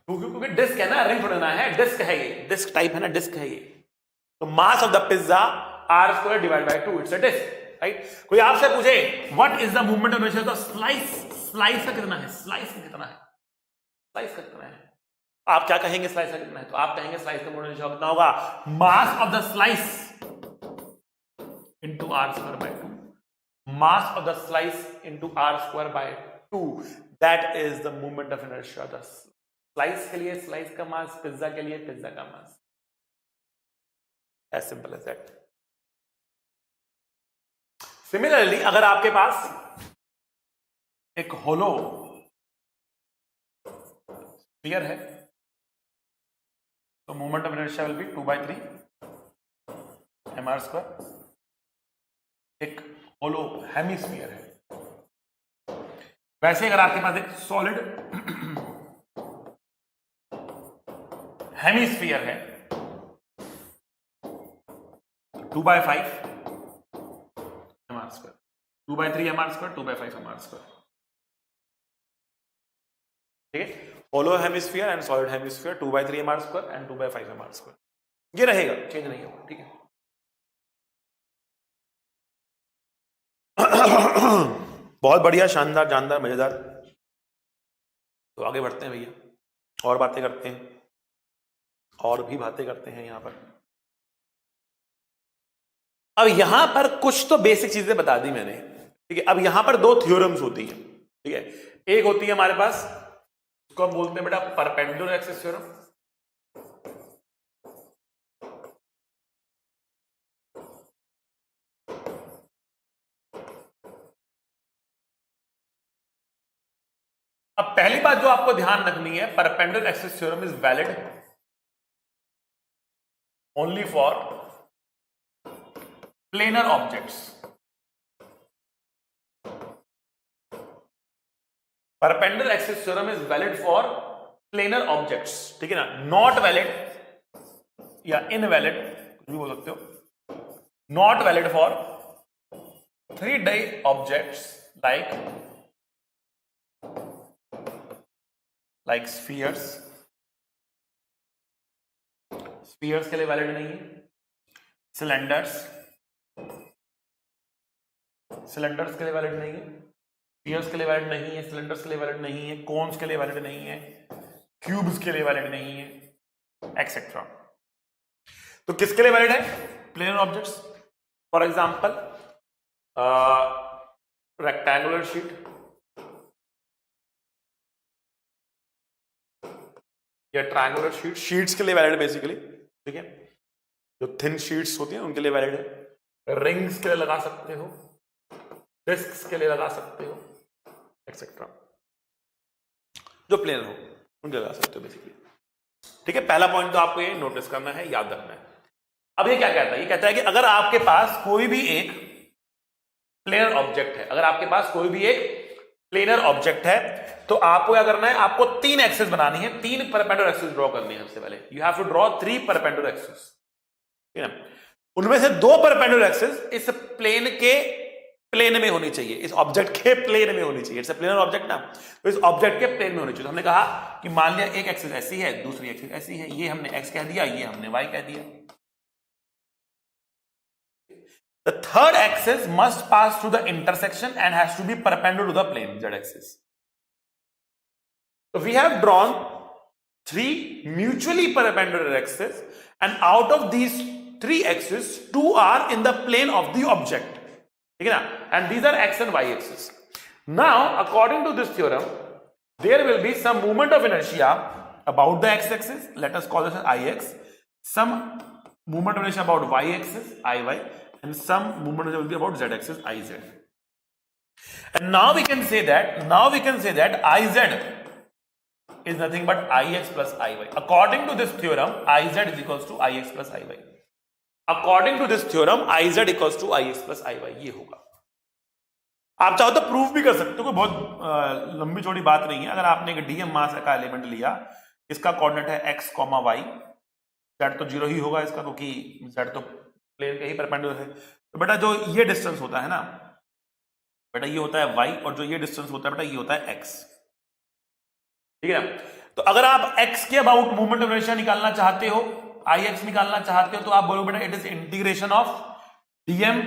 क्योंकि डिस्क है ना, रिंग थोड़ा ना है, डिस्क है ये, डिस्क टाइप है ना, डिस्क है ये, तो mass of the pizza r square divide by 2, it's a disc, right. कोई आपसे पूछे what is the movement of inertia, तो स्लाइस, स्लाइस का कितना है, स्लाइस का कितना है, स्लाइस का कितना है, आप क्या कहेंगे स्लाइस का कितना है, तो आप कहेंगे स्लाइस का मूवमेंट इनर्शिया कितना होगा, mass of the slice into r square by 2, mass of the slice into r square by 2, that is the movement of inertia. The slice के लिए स्लाइस का मास, पिज्जा के लिए पिज्जा का mass, as simple as that. Similarly अगर आपके पास एक होलो स्फीयर है, तो movement of inertia will be 2/3 mr²। एक होलो हेमिस्फीयर है। वैसे अगर आपके पास एक सॉलिड हेमिस्फीयर है, 2/5 mr², 2/3 mr², 2/5 mr², ठीक है। Hollow hemisphere and solid hemisphere, 2/3 mr² and 2/5 mr², ये रहेगा, चेंज नहीं होगा, ठीक है। बहुत बढ़िया, शानदार, जानदार, मजेदार। तो आगे बढ़ते हैं भैया, और बातें करते हैं, और भी बातें करते हैं यहां पर। अब यहां पर कुछ तो बेसिक चीजें बता दी मैंने, ठीक है। अब यहां पर दो थ्योरम्स होती हैं, ठीक है। एक होती है हमारे पास, उसको हम बोलते हैं बेटा परपेंडिकुलर एक्सिस थ्योरम, अब पहली बात जो आपको ध्यान रखनी है, perpendicular axis theorem is valid only for planar objects. Perpendicular axis theorem is valid for planar objects, ठीक है ना, नॉट वैलिड या इनवैलिड कुछ भी बोल सकते हो, not valid for 3D objects like spheres, spheres के लिए वैलिड नहीं है, सिलेंडर्स, सिलेंडर्स के लिए वैलिड नहीं है, स्फीयर्स के लिए वैलिड नहीं है, सिलेंडर्स के लिए वैलिड नहीं है, कोन्स के लिए वैलिड नहीं है, क्यूब्स के लिए वैलिड नहीं है, एक्सेट्रा। तो किसके लिए वैलिड है, planar objects. For example rectangular sheet या ट्रायंगुलर शीट, शीट्स के लिए वैलिड बेसिकली, ठीक है। जो थिन शीट्स होती हैं उनके लिए वैलिड है, रिंग्स के लिए लगा सकते हो, डिस्क्स के लिए लगा सकते हो, एक्सेट्रा, जो प्लेन हो उनके लगा सकते हो बेसिकली, ठीक है। पहला पॉइंट तो आपको ये नोटिस करना है, याद रखना है। अब ये क्या कहता है, ये कहता है कि अगर आपके पास कोई भी एक प्लेनर ऑब्जेक्ट है, अगर आपके पास कोई भी एक प्लेनर ऑब्जेक्ट है, तो आपको क्या करना है, आपको 3 एक्सिस बनानी है, 3 परपेंडिकुलर एक्सिस ड्रॉ करनी है। सबसे पहले you have to draw 3 perpendicular axis, ठीक है ना। उनमें से 2 परपेंडिकुलर एक्सिस इस प्लेन के प्लेन में होनी चाहिए, इस ऑब्जेक्ट के प्लेन में होनी चाहिए। इट्स अ प्लेनर ऑब्जेक्ट ना, तो इस ऑब्जेक्ट के प्लेन में होनी चाहिए। तो हमने कहा कि मान लिया एक एक्सिस ऐसी है, दूसरी एक्सिस ऐसी है, ये हमने x कह दिया, ये हमने y कह दिया। The third axis must pass through the intersection and has to be perpendicular to the plane z axis. So we have drawn 3 mutually perpendicular axes, and out of these 3 axes, 2 are in the plane of the object. ठीक है ना, and these are x and y axis. Now, according to this theorem, there will be some movement of inertia about the x axis. Let us call this as ix. Some movement of inertia about y axis iy, and some movement will be about z axis iz. And now we can say that iz is nothing but ix plus iy. According to this theorem, iz is equals to ix plus iy. According to this theorem, iz equals to ix plus iy. ये होगा। आप चाहो तो proof भी कर सकते हो, कोई बहुत लंबी चौड़ी बात नहीं है। अगर आपने एक डीएम मास का एलिमेंट लिया, इसका कोऑर्डिनेट है x, y, z तो 0 ही होगा इसका, क्योंकि z तो प्लेन के ही परपेंडिकुलर है। तो बेटा जो ये डिस्टेंस होता है ना बेटा, ये होता है y, और जो ये डिस्टेंस होता है बेटा, ये होता है x। ठीक है ना? तो अगर आप x के अबाउट मूवमेंट ऑफ इनर्शिया निकालना चाहते हो, ix निकालना चाहते हो, तो आप बोलोगे बेटा it is integration of dm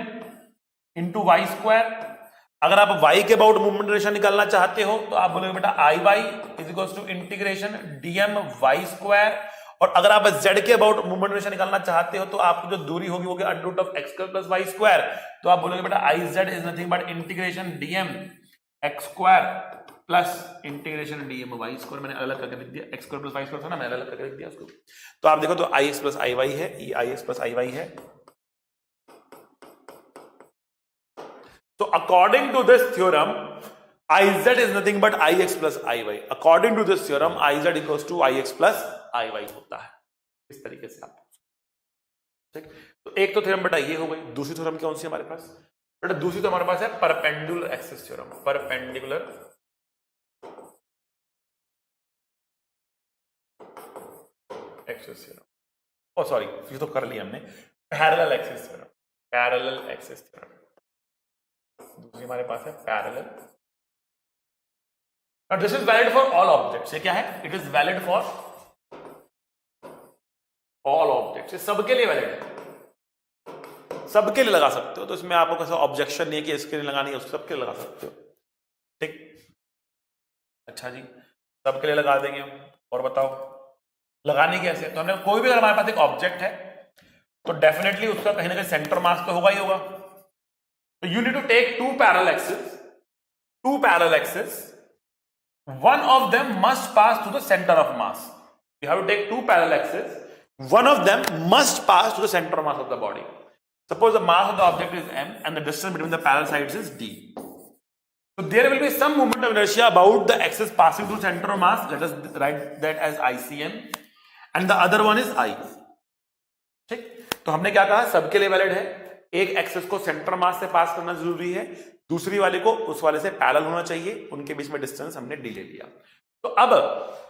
into y square. अगर आप y के अबाउट मूवमेंट इनर्शिया निकालना चाहते हो तो आप बोलोगे बेटा iy is equals to integration dm y square. और अगर आप z के अबाउट मूवमेंट इनर्शिया निकालना चाहते हो तो आपकी जो दूरी होगी वो under root of x square plus y square. तो आप बोलोगे बेटा iz is nothing but integration dm x square plus integration dm y square. मैंने अलग करके लिख दिया, x square plus y square था ना, मैंने अलग करके लिख दिया उसको। तो आप देखो तो ix प्लस iy है, ये ix प्लस iy है। So according to this theorem, iz is nothing but ix plus iy. According to this theorem, iz equals to ix plus iy होता है। इस तरीके से आप ठीक। तो एक तो थ्योरम बेटा ये हो गई। दूसरी थ्योरम कौन सी हमारे पास बेटा? दूसरी तो हमारे पास है perpendicular axis theorem. Perpendicular axis theorem, oh sorry ये तो कर लिया हमने। Parallel axis theorem, parallel axis theorem. दूसरी हमारे पास है parallel. Now this is valid for all objects। ये क्या है? It is valid for all objects। ये सबके लिए वैलिड है, सबके लिए लगा सकते हो। तो इसमें आपको कैसा ऑब्जेक्शन नहीं है कि इसके लिए लगानी है, उसके सबके लिए लगा सकते हो। ठीक, अच्छा जी, सबके लिए लगा देंगे हम। और बताओ लगानी कैसे? तो हमने कोई भी अगर हमारे पास एक ऑब्जेक्ट है तो डेफिनेटली उसका कहीं ना कहीं सेंटर मास तो होगा ही होगा। So you need to take two parallel axes. One of them must pass through the center of mass. You have to take two parallel axes. One of them must pass through the center of mass of the body. Suppose the mass of the object is m and the distance between the parallel sides is d. So there will be some moment of inertia about the axis passing through center of mass. Let us write that as ICM, and the other one is I. ठीक, तो हमने क्या कहा? सबके लिए valid है। एक axis को सेंटर मास से पास करना जरूरी है, दूसरी वाले को उस वाले से पैरेलल होना चाहिए, उनके बीच में डिस्टेंस हमने डी ले लिया। तो अब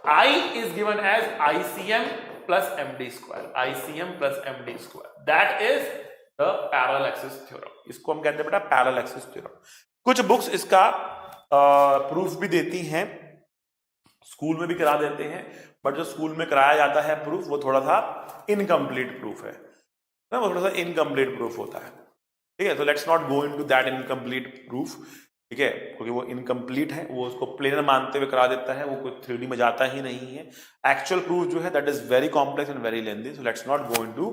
I is given as ICM plus MD square, ICM plus MD square, that is the parallel axis theorem. इसको हम कहते हैं बेटा पैरेलल एक्सिस थ्योरम। कुछ बुक्स इसका प्रूफ भी देती हैं, स्कूल में भी करा देते हैं, बट जो स्कूल में कराया जाता है प्रूफ वो थोड़ा सा इनकम्प्लीट प्रूफ है ना, वो थोड़ा सा इनकम्प्लीट प्रूफ होता है। ठीक है, तो let's not go into that incomplete proof. ठीक है, क्योंकि वो इनकम्प्लीट है, वो उसको प्लेनर मानते हुए करा देता है, वो कोई 3D में जाता ही नहीं है। एक्चुअल प्रूफ जो है that is very complex and very lengthy, so let's not go into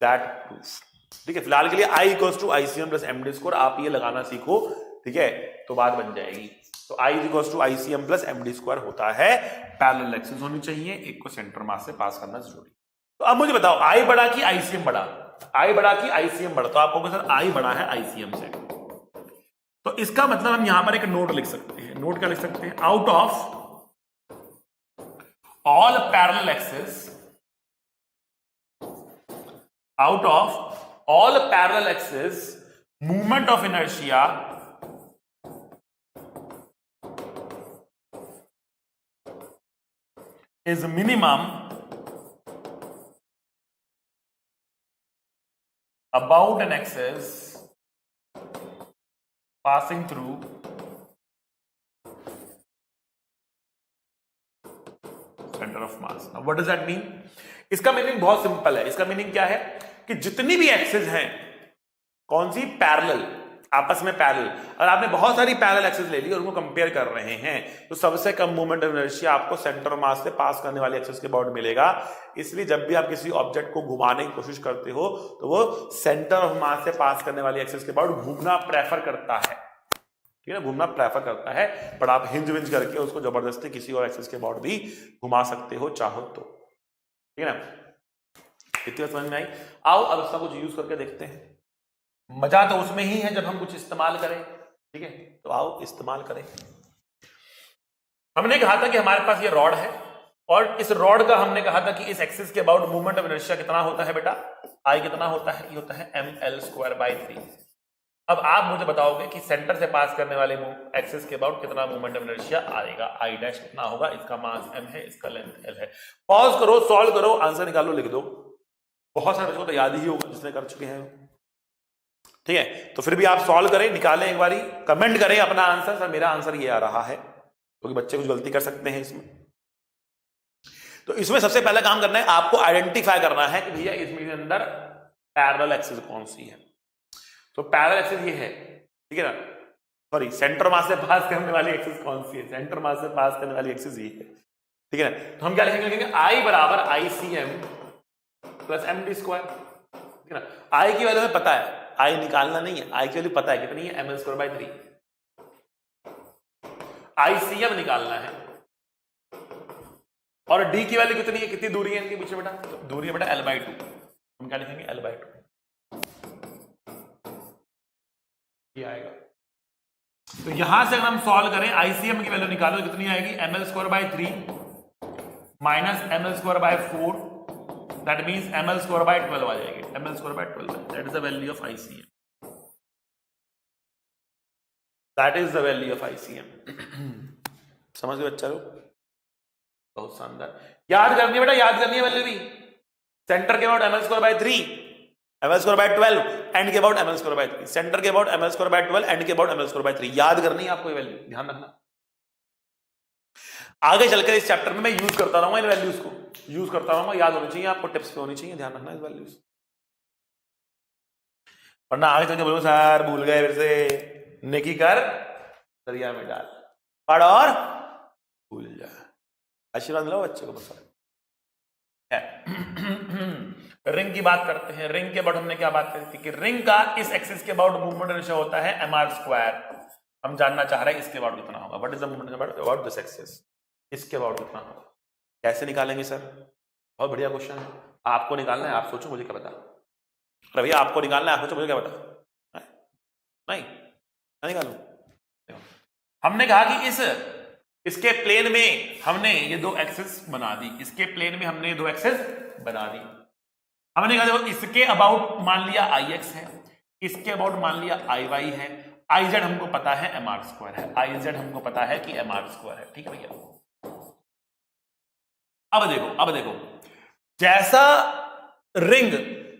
that proof. ठीक है, फिलहाल के लिए I equals to ICM plus MD square आप ये लगाना सीखो। ठीक है, तो बात बन जाएगी। तो I equals to ICM plus MD square होता है। पैरेलल एक्सिस होनी चाहिए, एक को सेंटर मास से पास करना जरूरी। तो अब मुझे बताओ I बड़ा कि ICM बड़ा? I बड़ा कि ICM बड़ा? तो आपको सर I बड़ा है ICM से, तो इसका मतलब हम यहां पर एक नोट लिख सकते हैं। नोट क्या लिख सकते हैं? Out of all parallel axis, out of all parallel axis movement of inertia is minimum about an axis passing through center of mass. Now what does that mean? इसका मीनिंग बहुत simple है। इसका meaning क्या है कि जितनी भी axis हैं, कौन सी? पैरेलल, आपस में पैरेलल। अगर आपने बहुत सारी पैरेलल एक्सिस ले ली और उनको कंपेयर कर रहे हैं तो सबसे कम मोमेंट ऑफ इनर्शिया आपको सेंटर ऑफ मास से पास करने वाली एक्सिस के अबाउट मिलेगा। इसलिए जब भी आप किसी ऑब्जेक्ट को घुमाने की कोशिश करते हो तो वो सेंटर ऑफ मास से पास करने वाली एक्सिस के अबाउट घूमना प्रेफर करता है। ठीक है ना, घूमना प्रेफर करता है, पर आप हिंज विंज करके उसको जबरदस्ती किसी और एक्सिस के अबाउट भी घुमा सकते हो चाहो तो। ठीक है ना। इतनी समझ में आई? आओ अब इसका कुछ यूज करके देखते हैं। मजा तो उसमें ही है जब हम कुछ इस्तेमाल करें, ठीक है? तो आओ इस्तेमाल करें। हमने कहा था कि हमारे पास ये रॉड है और इस रॉड का हमने कहा था कि इस एक्सिस के अबाउट मूवमेंट ऑफ इनर्शिया कितना होता है बेटा? आई कितना होता है? ये होता है ml²/3। अब आप मुझे बताओगे कि सेंटर से पास करने वाले एक्सिस के अबाउट कितना मूवमेंट ऑफ इनर्शिया आएगा? आई डैश कितना होगा? इसका मास m है, इसका लेंथ l है। पॉज करो, सॉल्व करो, आंसर निकालो, लिख दो। बहुत सारे बच्चों को तो याद ही होगा जिसने कर चुके हैं, ठीक है? तो फिर भी आप सॉल्व करें, निकालें एक बारी, कमेंट करें अपना आंसर। सर मेरा आंसर ये आ रहा है, क्योंकि तो बच्चे कुछ गलती कर सकते हैं इसमें। तो इसमें सबसे पहला काम करना है, आपको आइडेंटिफाई करना है कि भैया इसमें अंदर पैरेलल एक्सिस कौन सी है। तो पैरेलल एक्सिस ये है, ठीक है ना? सॉरी, सेंटर मास से पास करने वाली एक्सिस कौन सी है? सेंटर मास से पास करने वाली एक्सिस ये है, ठीक है ना? तो हम क्या लिखेंगे? आई बराबर ICM प्लस MD², ठीक है ना? आई की वैल्यू हमें पता है, आई निकालना नहीं है, आई की वैल्यू पता है कितनी है? ml²/3। ICM निकालना है और डी की वैल्यू कितनी है? कितनी दूरी है इनके बीच में बेटा? तो दूरी है बेटा l/2। हम क्या लिखेंगे? l/2 ये आएगा। तो यहां से अगर हम सॉल्व करें, ICM की वैल्यू निकालो, कितनी आएगी? ml²/3 minus ml²/4, that means ml²/12 आ जाएगी। ml²/12, that is the value of ICM, that is the value of ICM। समझ गए बच्चा लोग? बहुत शानदार। याद करनी है बेटा, याद करनी है वैल्यू भी। सेंटर के अबाउट ml²/3, ml²/12, एंड के अबाउट ml²/3, सेंटर के अबाउट ml²/12, एंड के अबाउट ml²/3। याद करनी है आपको ये वैल्यू, ध्यान रखना। आगे चलकर इस चैप्टर में मैं यूज करता रहूंगा, इन वैल्यूज को यूज करता रहूंगा, याद होनी चाहिए आपको, टिप्स पे होनी चाहिए, ध्यान रखना इस वैल्यूज। वरना आगे चलकर बोलो सर भूल गए, फिर से नेकी कर दरिया में डाल, पढ़ और भूल जा। आशीर्वाद मिला बच्चे को बस। रिंग की बात करते हैं। रिंग के अबाउट हमने क्या बात करी थी कि रिंग का इस एक्सिस के अबाउट मूवमेंट इनर्शिया होता है mr²। हम जानना चाह रहे हैं इसके अबाउट कितना होगा। What is the movement about this axis? इसके अबाउट कितना होगा? कैसे निकालेंगे सर? बहुत बढ़िया क्वेश्चन है। आपको निकालना है, आप सोचो, मुझे क्या पता। रवि आपको निकालना है, आप सोचो, मुझे क्या पता। नहीं निकालू। हमने कहा कि इसके प्लेन में हमने ये दो एक्सिस बना दी, इसके प्लेन में हमने ये दो एक्सिस बना दी। हमने कहा देखो इसके अबाउट मान लिया IX है, इसके अबाउट मान लिया IY है, IZ हमको पता है mr² है, IZ हमको पता है कि mr² है, ठीक है भैया? अब देखो जैसा रिंग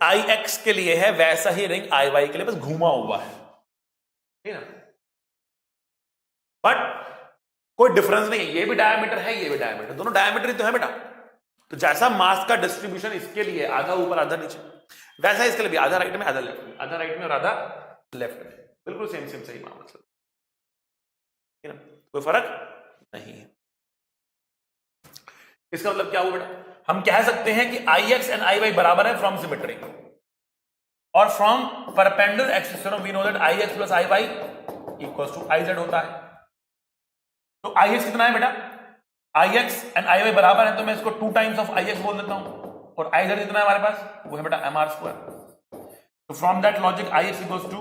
IX के लिए है वैसा ही रिंग IY के लिए, बस घूमा हुआ है, ठीक है ना? बट कोई डिफरेंस नहीं है, ये भी डायमीटर है, ये भी डायमीटर, दोनों डायमीटर ही तो है बेटा। तो जैसा मास का डिस्ट्रीब्यूशन इसके लिए आधा ऊपर आधा नीचे, वैसा इसके लिए भी आधा राइट में आधा लेफ्ट में, आधा राइट में और आधा लेफ्ट में, बिल्कुल सेम सही मामला, ठीक है ना? कोई फर्क नहीं है। इसका मतलब क्या हुआ बेटा? हम कह सकते हैं कि IX एंड IY बराबर है फ्रॉम सिमेट्री और from perpendicular axis we know that IX plus IY equals to IZ होता है। तो IX कितना है बेटा? IX एंड IY बराबर है, तो मैं इसको 2 टाइम्स ऑफ IX बोल देता हूं, और IZ कितना है हमारे पास? वो है बेटा mr²। तो from that logic IX equals to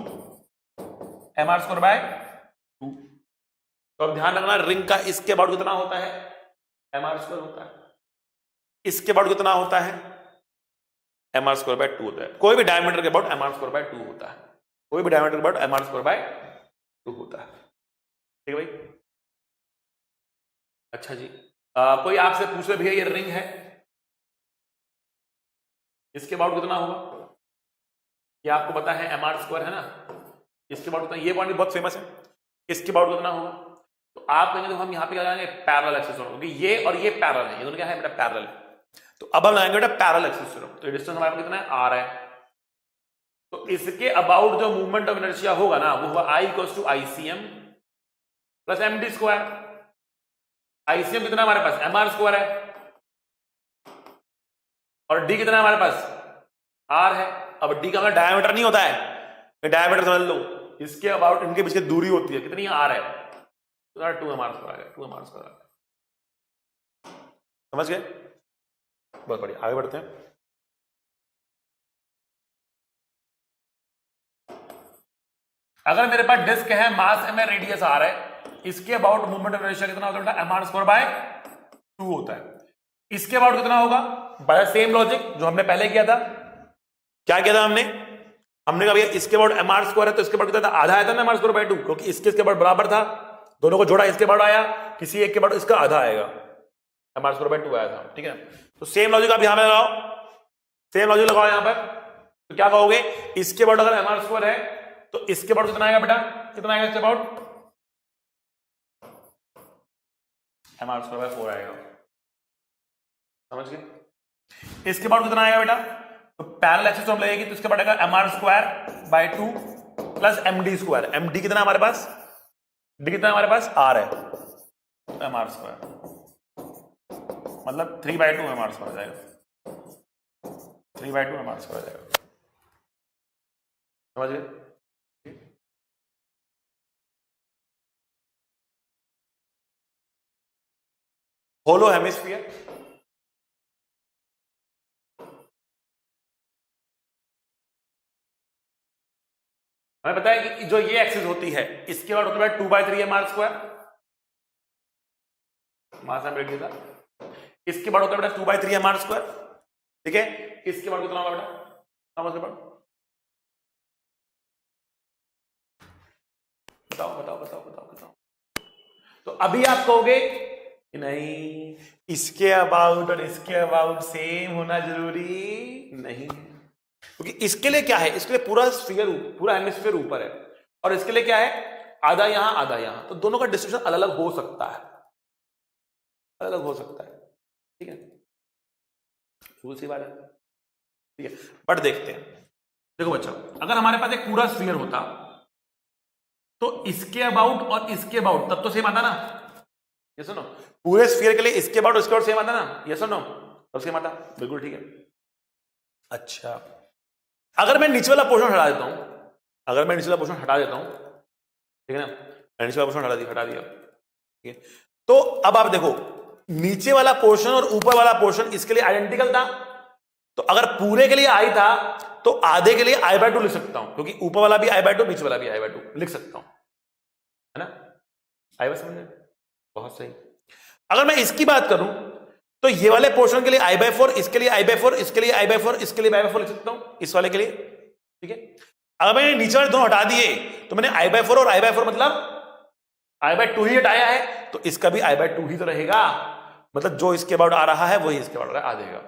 mr²/2। तो अब ध्यान रखना, रिंग का इसके अबाउट कितना होता है? mr² होता है। इसके अबाउट कितना होता है? mr²/2 होता है। कोई भी डायमीटर के अबाउट mr²/2 होता है, कोई भी डायमीटर के अबाउट mr²/2 होता है, ठीक है भाई? अच्छा जी, कोई आपसे पूछ रहे भैया ये रिंग है, इसके अबाउट कितना होगा? ये आपको पता है mr² है ना, इसके अबाउट कितना? ये पॉइंट बहुत फेमस है, इसके अबाउट कितना होगा? तो आप कहेंगे तो हम यहाँ पे क्या लगाएंगे? पैरेलल एक्सिस थ्योरम, क्योंकि ये और ये पैरेलल है, ये दोनों क्या है बेटा? पैरेलल है। तो अब हम लगाएंगे बेटा पैरेलल एक्सिस थ्योरम। तो डिस्टेंस हमारे पास कितना है? r है। तो इसके अबाउट जो मूवमेंट ऑफ इनर्शिया होगा ना, वो होगा I equals to ICM plus MD²। ICM कितना हमारे पास? mr² है, और D कितना है हमारे पास? R है। अब D का मतलब डायमीटर नहीं होता है, डायमीटर समझ लो, इसके अबाउट इनके बीच की दूरी होती है, कितनी? R है, तो 2 mr² आ गया, 2 mr² आ गया। समझ गए? बहुत बढ़िया, आगे बढ़ते हैं। अगर मेरे पास डिस्क है, मास m है, रेडियस r है, इसके अबाउट मूवमेंट इनर्शिया कितना होता है? mr²/2 होता है। इसके अबाउट कितना होगा? बाय सेम लॉजिक जो हमने पहले किया था। क्या किया था हमने कहा भैया इसके अबाउट mr² है तो इसके अबाउट कितना था? आधा आया था ना mr²/2, क्योंकि इसके अबाउट बराबर था, दोनों को जोड़ा, इसके अबाउट आया, किसी एक के अबाउट इसका आधा आएगा, mr²/2 आया था। ठीक है, तो सेम लॉजिक आप यहां पे लगाओ, सेम लॉजिक लगाओ यहां पर। तो क्या कहोगे? इसके अबाउट अगर mr² है तो इसके अबाउट कितना आएगा बेटा? कितना आएगा इसके अबाउट? mr²/4 आएगा। समझ गए? इसके अबाउट कितना आएगा बेटा? तो पैरेलल एक्सिस तो हम लगेगी, तो इसके बाद mr²/2 प्लस md²। md कितना हमारे पास? d कितना हमारे पास? r है, mr², मतलब 3/2 mr² आ जाएगा, 3/2 mr² आ जाएगा। समझ गए? होलो हेमिस्फीयर, हमें पता है कि जो ये एक्सिस होती है इसके बाद होता है 2/3 mr², मास एम रेडियस था। इसके बाद होता है बेटा 2/3 mr²। ठीक है, इसके बाद कितना होगा बेटा? बताओ बताओ बताओ बताओ बताओ। तो अभी आप कहोगे कि नहीं, इसके अबाउट और इसके अबाउट सेम होना जरूरी नहीं है, क्योंकि इसके लिए क्या है? इसके लिए पूरा स्फीयर, पूरा हेमिस्फीयर ऊपर है, और इसके लिए क्या है? आधा यहां आधा यहां, तो दोनों का डिस्ट्रीब्यूशन अलग अलग हो सकता है, अलग अलग हो सकता है। ठीक है, दूसरी बात है। ठीक है, बट देखते हैं। देखो बच्चा, अगर हमारे पास एक पूरा स्फीयर होता तो इसके अबाउट और इसके अबाउट तब तो सेम आता ना, ये सुनो, पूरे स्फीयर के लिए इसके अबाउट उसके अबाउट सेम आता ना, ये सुनो, तब सेम आता, बिल्कुल ठीक है। अच्छा, अगर मैं नीचे वाला पोर्शन हटा देता हूं, अगर मैं नीचे वाला पोर्शन हटा देता हूं, ठीक है ना, मैं नीचे वाला पोर्शन हटा दिया, ठीक है, तो अब आप देखो, नीचे वाला पोर्शन और ऊपर वाला पोर्शन इसके लिए आइडेंटिकल था, तो अगर पूरे के लिए आई था तो आधे के लिए i/2 लिख सकता हूं, क्योंकि ऊपर वाला भी i/2 नीचे वाला भी i/2 लिख सकता हूं, है ना? आई बात समझ में? बहुत सही। अगर मैं इसकी बात करूं तो ये वाले पोर्शन के लिए i/4, इसके लिए i/4, इसके लिए i/4, इसके लिए i/4 लिख सकता हूं, इस वाले के लिए। ठीक है, अगर मैंने नीचे वाले दोनों हटा दिए तो मैंने i/4 और i/4 मतलब i/2 ही हटाया है, तो इसका भी i/2 ही तो रहेगा, मतलब जो इसके अबाउट आ रहा है वही इसके अबाउट आ जाएगा।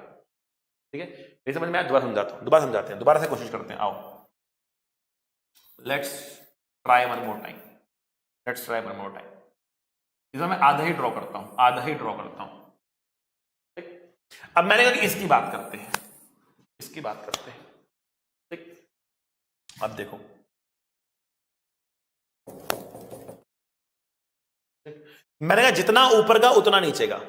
ठीक है, ये समझ में आया? दोबारा समझाता हूं, दोबारा समझाते हैं, दोबारा से कोशिश करते हैं। आओ, let's try one more time, let's try one more time. इसमें मैं आधा ही ड्रॉ करता हूं, आधा ही ड्रॉ करता हूं। ठीक, अब मैंने कहा कि इसकी बात करते हैं, इसकी बात करते हैं। ठीक, अब देखो, मैंने कहा जितना ऊपर का उतना नीचे का,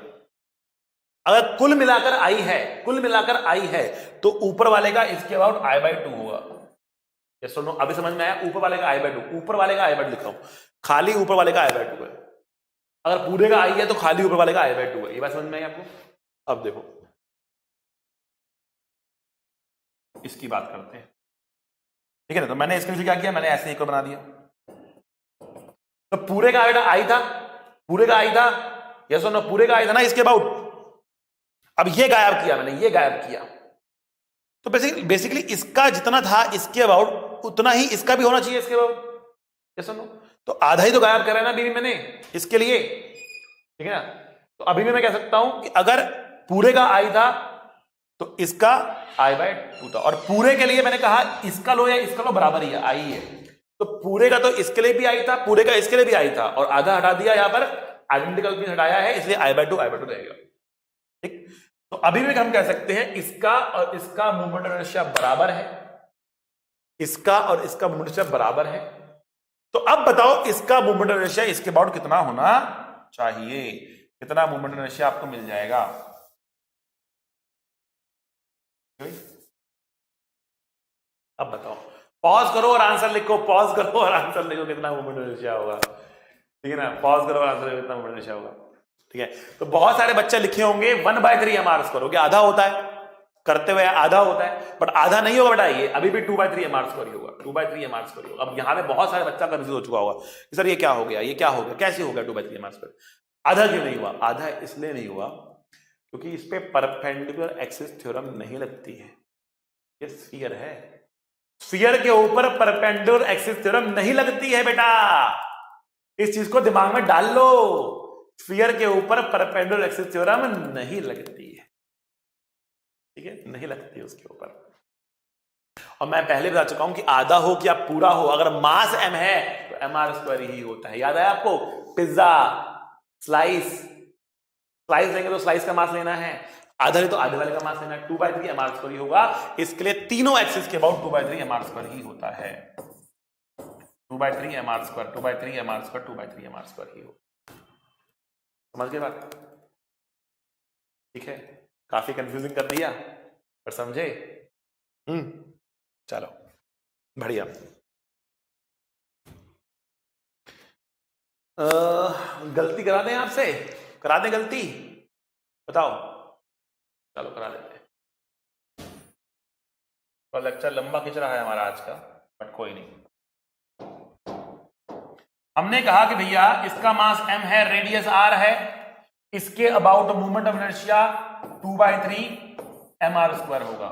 अगर कुल मिलाकर आई है, कुल मिलाकर आई है, तो ऊपर वाले का इसके अबाउट i/2 होगा। ये सुनो, अभी समझ में आया? ऊपर वाले का i/2, ऊपर वाले का i/2 लिखता हूं, खाली ऊपर वाले का i/2 है। अगर पूरे का आई है तो खाली ऊपर वाले का i/2 है। ये बात समझ में आई आपको? अब देखो, इसकी बात करते हैं। ठीक है ना, तो मैंने इसके नीचे क्या किया? मैंने ऐसे एक और बना दिया। तो पूरे का बेटा आई था, पूरे का आई था, ये सुनो, पूरे का आई था ना इसके अबाउट। अब ये गायब किया मैंने, ये गायब किया, तो बेसिकली इसका जितना था इसके अबाउट उतना ही इसका भी होना चाहिए इसके अबाउट। ये सुनो, तो आधा ही तो गायब करा है ना अभी भी मैंने इसके लिए। ठीक है ना, तो अभी भी मैं कह सकता हूं कि अगर पूरे का आई था तो इसका i/2 था, और पूरे के लिए मैंने कहा इसका लो या इसका लो बराबर ही है, आई है, तो पूरे का तो इसके लिए भी आई था, पूरे का इसके लिए भी आई था, और आधा हटा दिया, यहां पर आइडेंटिकल भी हटाया है, इसलिए i/2 रहेगा। ठीक, तो अभी भी हम कह सकते हैं इसका और इसका मूवमेंट इनर्शिया बराबर है, इसका और इसका मूवमेंट इनर्शिया बराबर है। तो अब बताओ इसका मूवमेंट इनर्शिया इसके अबाउट कितना होना चाहिए? कितना मूवमेंट इनर्शिया आपको मिल जाएगा? अब बताओ, पॉज करो और आंसर लिखो, पॉज करो और आंसर लिखो, कितना मूवमेंट इनर्शिया होगा। ठीक है ना, पॉज करो और आंसर लिखो, कितना मूवमेंट इनर्शिया होगा। ठीक है, तो बहुत सारे बच्चे लिखे होंगे 1/3 mr², हो गया, आधा होता है, करते हुए आधा होता है, बट आधा नहीं होगा बेटा, ये अभी भी 2/3 mr² ही होगा, 2/3 mr² ही होगा। अब यहाँ पे बहुत सारे बच्चा कंफ्यूज हो चुका होगा कि सर ये क्या हो गया, ये क्या हो गया, कैसे हो गया 2/3 mr²? आधा क्यों नहीं हुआ? आधा इसलिए नहीं हुआ क्योंकि इस पे परपेंडिकुलर एक्सिस थ्योरम नहीं लगती है, ये स्फीयर है, स्फीयर के ऊपर परपेंडिकुलर एक्सिस थ्योरम नहीं लगती है बेटा, इस चीज को दिमाग में डाल लो, स्फीयर के ऊपर परपेंडिकुलर एक्सिस थ्योरम नहीं लगती है, ठीक है, नहीं लगती उसके ऊपर। और मैं पहले बता चुका हूं कि आधा हो कि आप पूरा हो, अगर मास m है तो mr² ही होता है। याद है आपको? पिज्जा स्लाइस लेंगे तो स्लाइस का मास लेना है, आधा तो आधे वाले का मास लेना है, 2/3 mr² ही होगा। इसके लिए तीनों एक्सिस के अबाउट 2/3 mr² ही होता है, 2/3 mr², 2/3 mr², 2/3 mr² ही हो। समझ गए बात? ठीक है, काफी कंफ्यूजिंग कर दिया पर समझे? चलो बढ़िया। गलती करा दें आपसे? करा दें गलती? बताओ। चलो करा देते हैं। तो लेक्चर लंबा खिंच रहा है हमारा आज का, बट कोई नहीं। हमने कहा कि भैया इसका मास m है, रेडियस r है, इसके about movement of inertia 2/3 mr² होगा,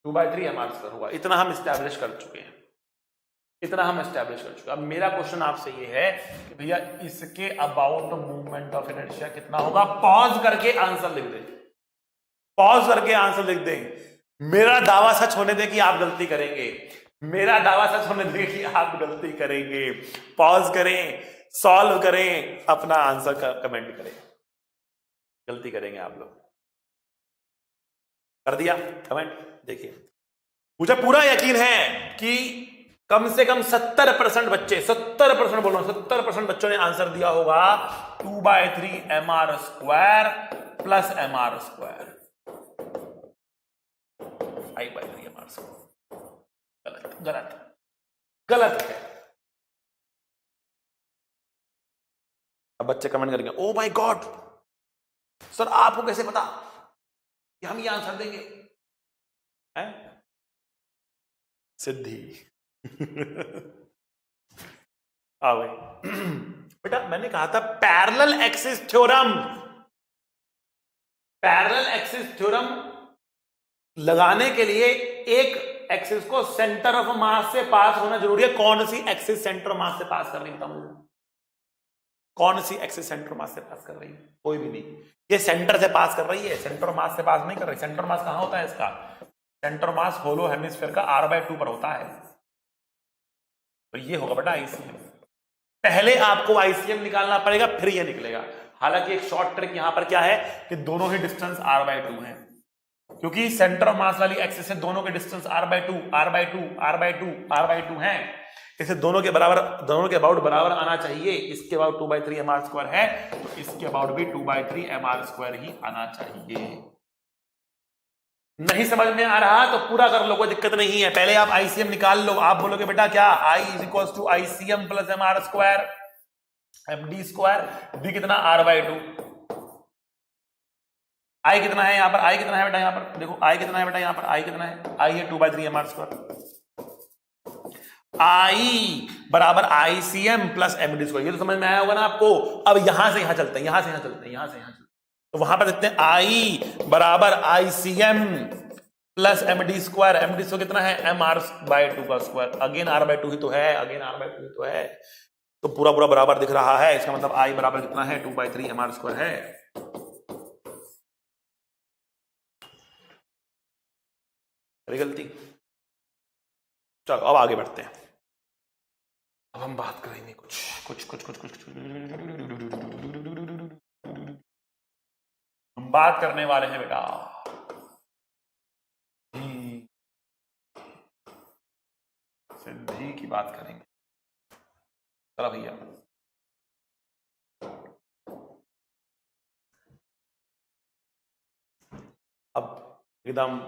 2/3 mr² होगा। इतना हम एस्टैब्लिश कर चुके हैं, इतना हम एस्टैब्लिश कर चुके हैं। अब मेरा क्वेश्चन आपसे ये है कि भैया इसके अबाउट मूवमेंट ऑफ इनर्शिया कितना होगा? पॉज करके आंसर लिख दें, पॉज करके आंसर लिख दें। मेरा दावा सच होने दें कि आप गलती करेंगे, मेरा दावा सच होने दें कि आप गलती करेंगे। पॉज करें, सॉल्व करें, अपना आंसर कमेंट करें। गलती करेंगे आप लोग। कर दिया कमेंट? देखिए, मुझे पूरा यकीन है कि कम से कम 70% बच्चे, 70% बोल रहा हूं, 70% बच्चों ने आंसर दिया होगा 2/3 mr² प्लस mr², 5/3 mr²। गलत गलत गलत है। अब बच्चे कमेंट करेंगे, ओ माय गॉड सर आपको कैसे पता कि हम ये आंसर देंगे? हैं? सिद्धि। आ भाई बेटा, मैंने कहा था parallel axis theorem, parallel axis theorem लगाने के लिए एक एक्सिस को सेंटर ऑफ मास से पास होना जरूरी है। कौन सी एक्सिस सेंटर ऑफ मास से पास कर रही है? मुझे कौन सी एक्सिस सेंटर ऑफ मास से पास कर रही है? कोई भी नहीं। ये सेंटर से पास कर रही है, सेंटर ऑफ मास से पास नहीं कर रही। सेंटर ऑफ मास कहां होता है इसका? Centre of mass hollow hemisphere का r/2 पर होता है। तो ये होगा बेटा आईसीएम। पहले आपको आईसीएम निकालना पड़ेगा, फिर ये निकलेगा। हालांकि एक शॉर्ट ट्रिक यहां पर क्या है कि दोनों ही डिस्टेंस r/2 है, क्योंकि सेंटर ऑफ मास वाली एक्सिस से दोनों के distance r/2 r/2 r/2 r/2 हैं। इसे दोनों के बराबर, दोनों के अबाउट बराबर आना चाहिए। इसके अबाउट 2/3 mr² है तो इसके अबाउट भी 2/3 mr² ही आना चाहिए। नहीं समझ में आ रहा तो पूरा कर लो, कोई दिक्कत नहीं है। पहले आप आईसीएम निकाल लो। आप बोलोगे बेटा क्या? I = ICM + mr², md², d कितना? r/2। I कितना है यहां पर? I कितना है बेटा यहां पर? देखो I कितना है बेटा यहां पर? I कितना है? I है 2/3 mr²। I बराबर ICM + md²। ये तो समझ में आया होगा ना आपको। अब यहां से यहां चलते हैं, यहां से यहां चलते हैं, यहां से यहां चलते हैं। तो वहां पर देखते हैं I बराबर ICM + md²। md² कितना है? mr/2 का स्क्वायर। अगेन r/2 ही तो है, अगेन r/2 ही तो है। तो पूरा पूरा बराबर दिख रहा है। इसका मतलब I बराबर कितना है? 2/3 mr² है। अरे गलती। चलो अब आगे बढ़ते हैं। अब हम बात करेंगे कुछ कुछ कुछ कुछ कुछ हम बात करने वाले हैं बेटा सिद्धि की बात करेंगे। चलो भैया, अब एकदम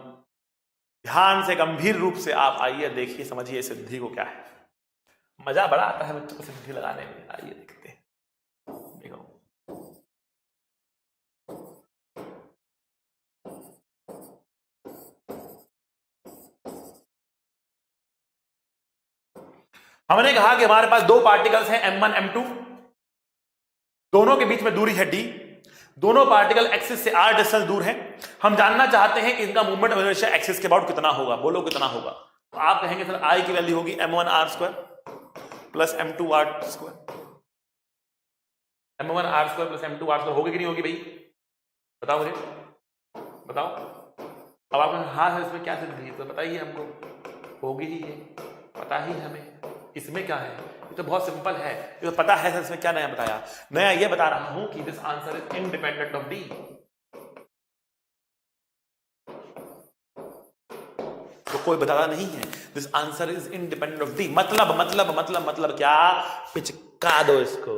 ध्यान से, गंभीर रूप से आप आइए, देखिए, समझिए सिद्धि को क्या है। मजा बड़ा आता है बच्चों को सिद्धि लगाने में। आइए देखते हैं। देखो, हमने कहा कि हमारे पास दो पार्टिकल्स हैं m1 m2, दोनों के बीच में दूरी है d, दोनों पार्टिकल एक्सिस से r डिस्टेंस दूर हैं। हम जानना चाहते हैं कि इनका मूवमेंट ऑफ इनर्शिया एक्सिस के अबाउट कितना होगा। बोलो कितना होगा। तो आप कहेंगे सर I की वैल्यू होगी m1 r square plus m2 r square. m1 r square plus m2 r square होगी कि नहीं होगी भाई, बताओ मुझे, बताओ। अब आप हाँ है, इसमें क्या सिद्धि है तो बताइए हमको। होगी ही, ये पता ही हमें, इसमें क्या है, ये तो बहुत सिंपल है, ये तो पता है सर। इसमें क्या नया बताया, नया ये बता रहा हूं कि this answer is independent of D. तो कोई बताता नहीं है, this answer is independent of D. मतलब क्या, पिचका दो इसको,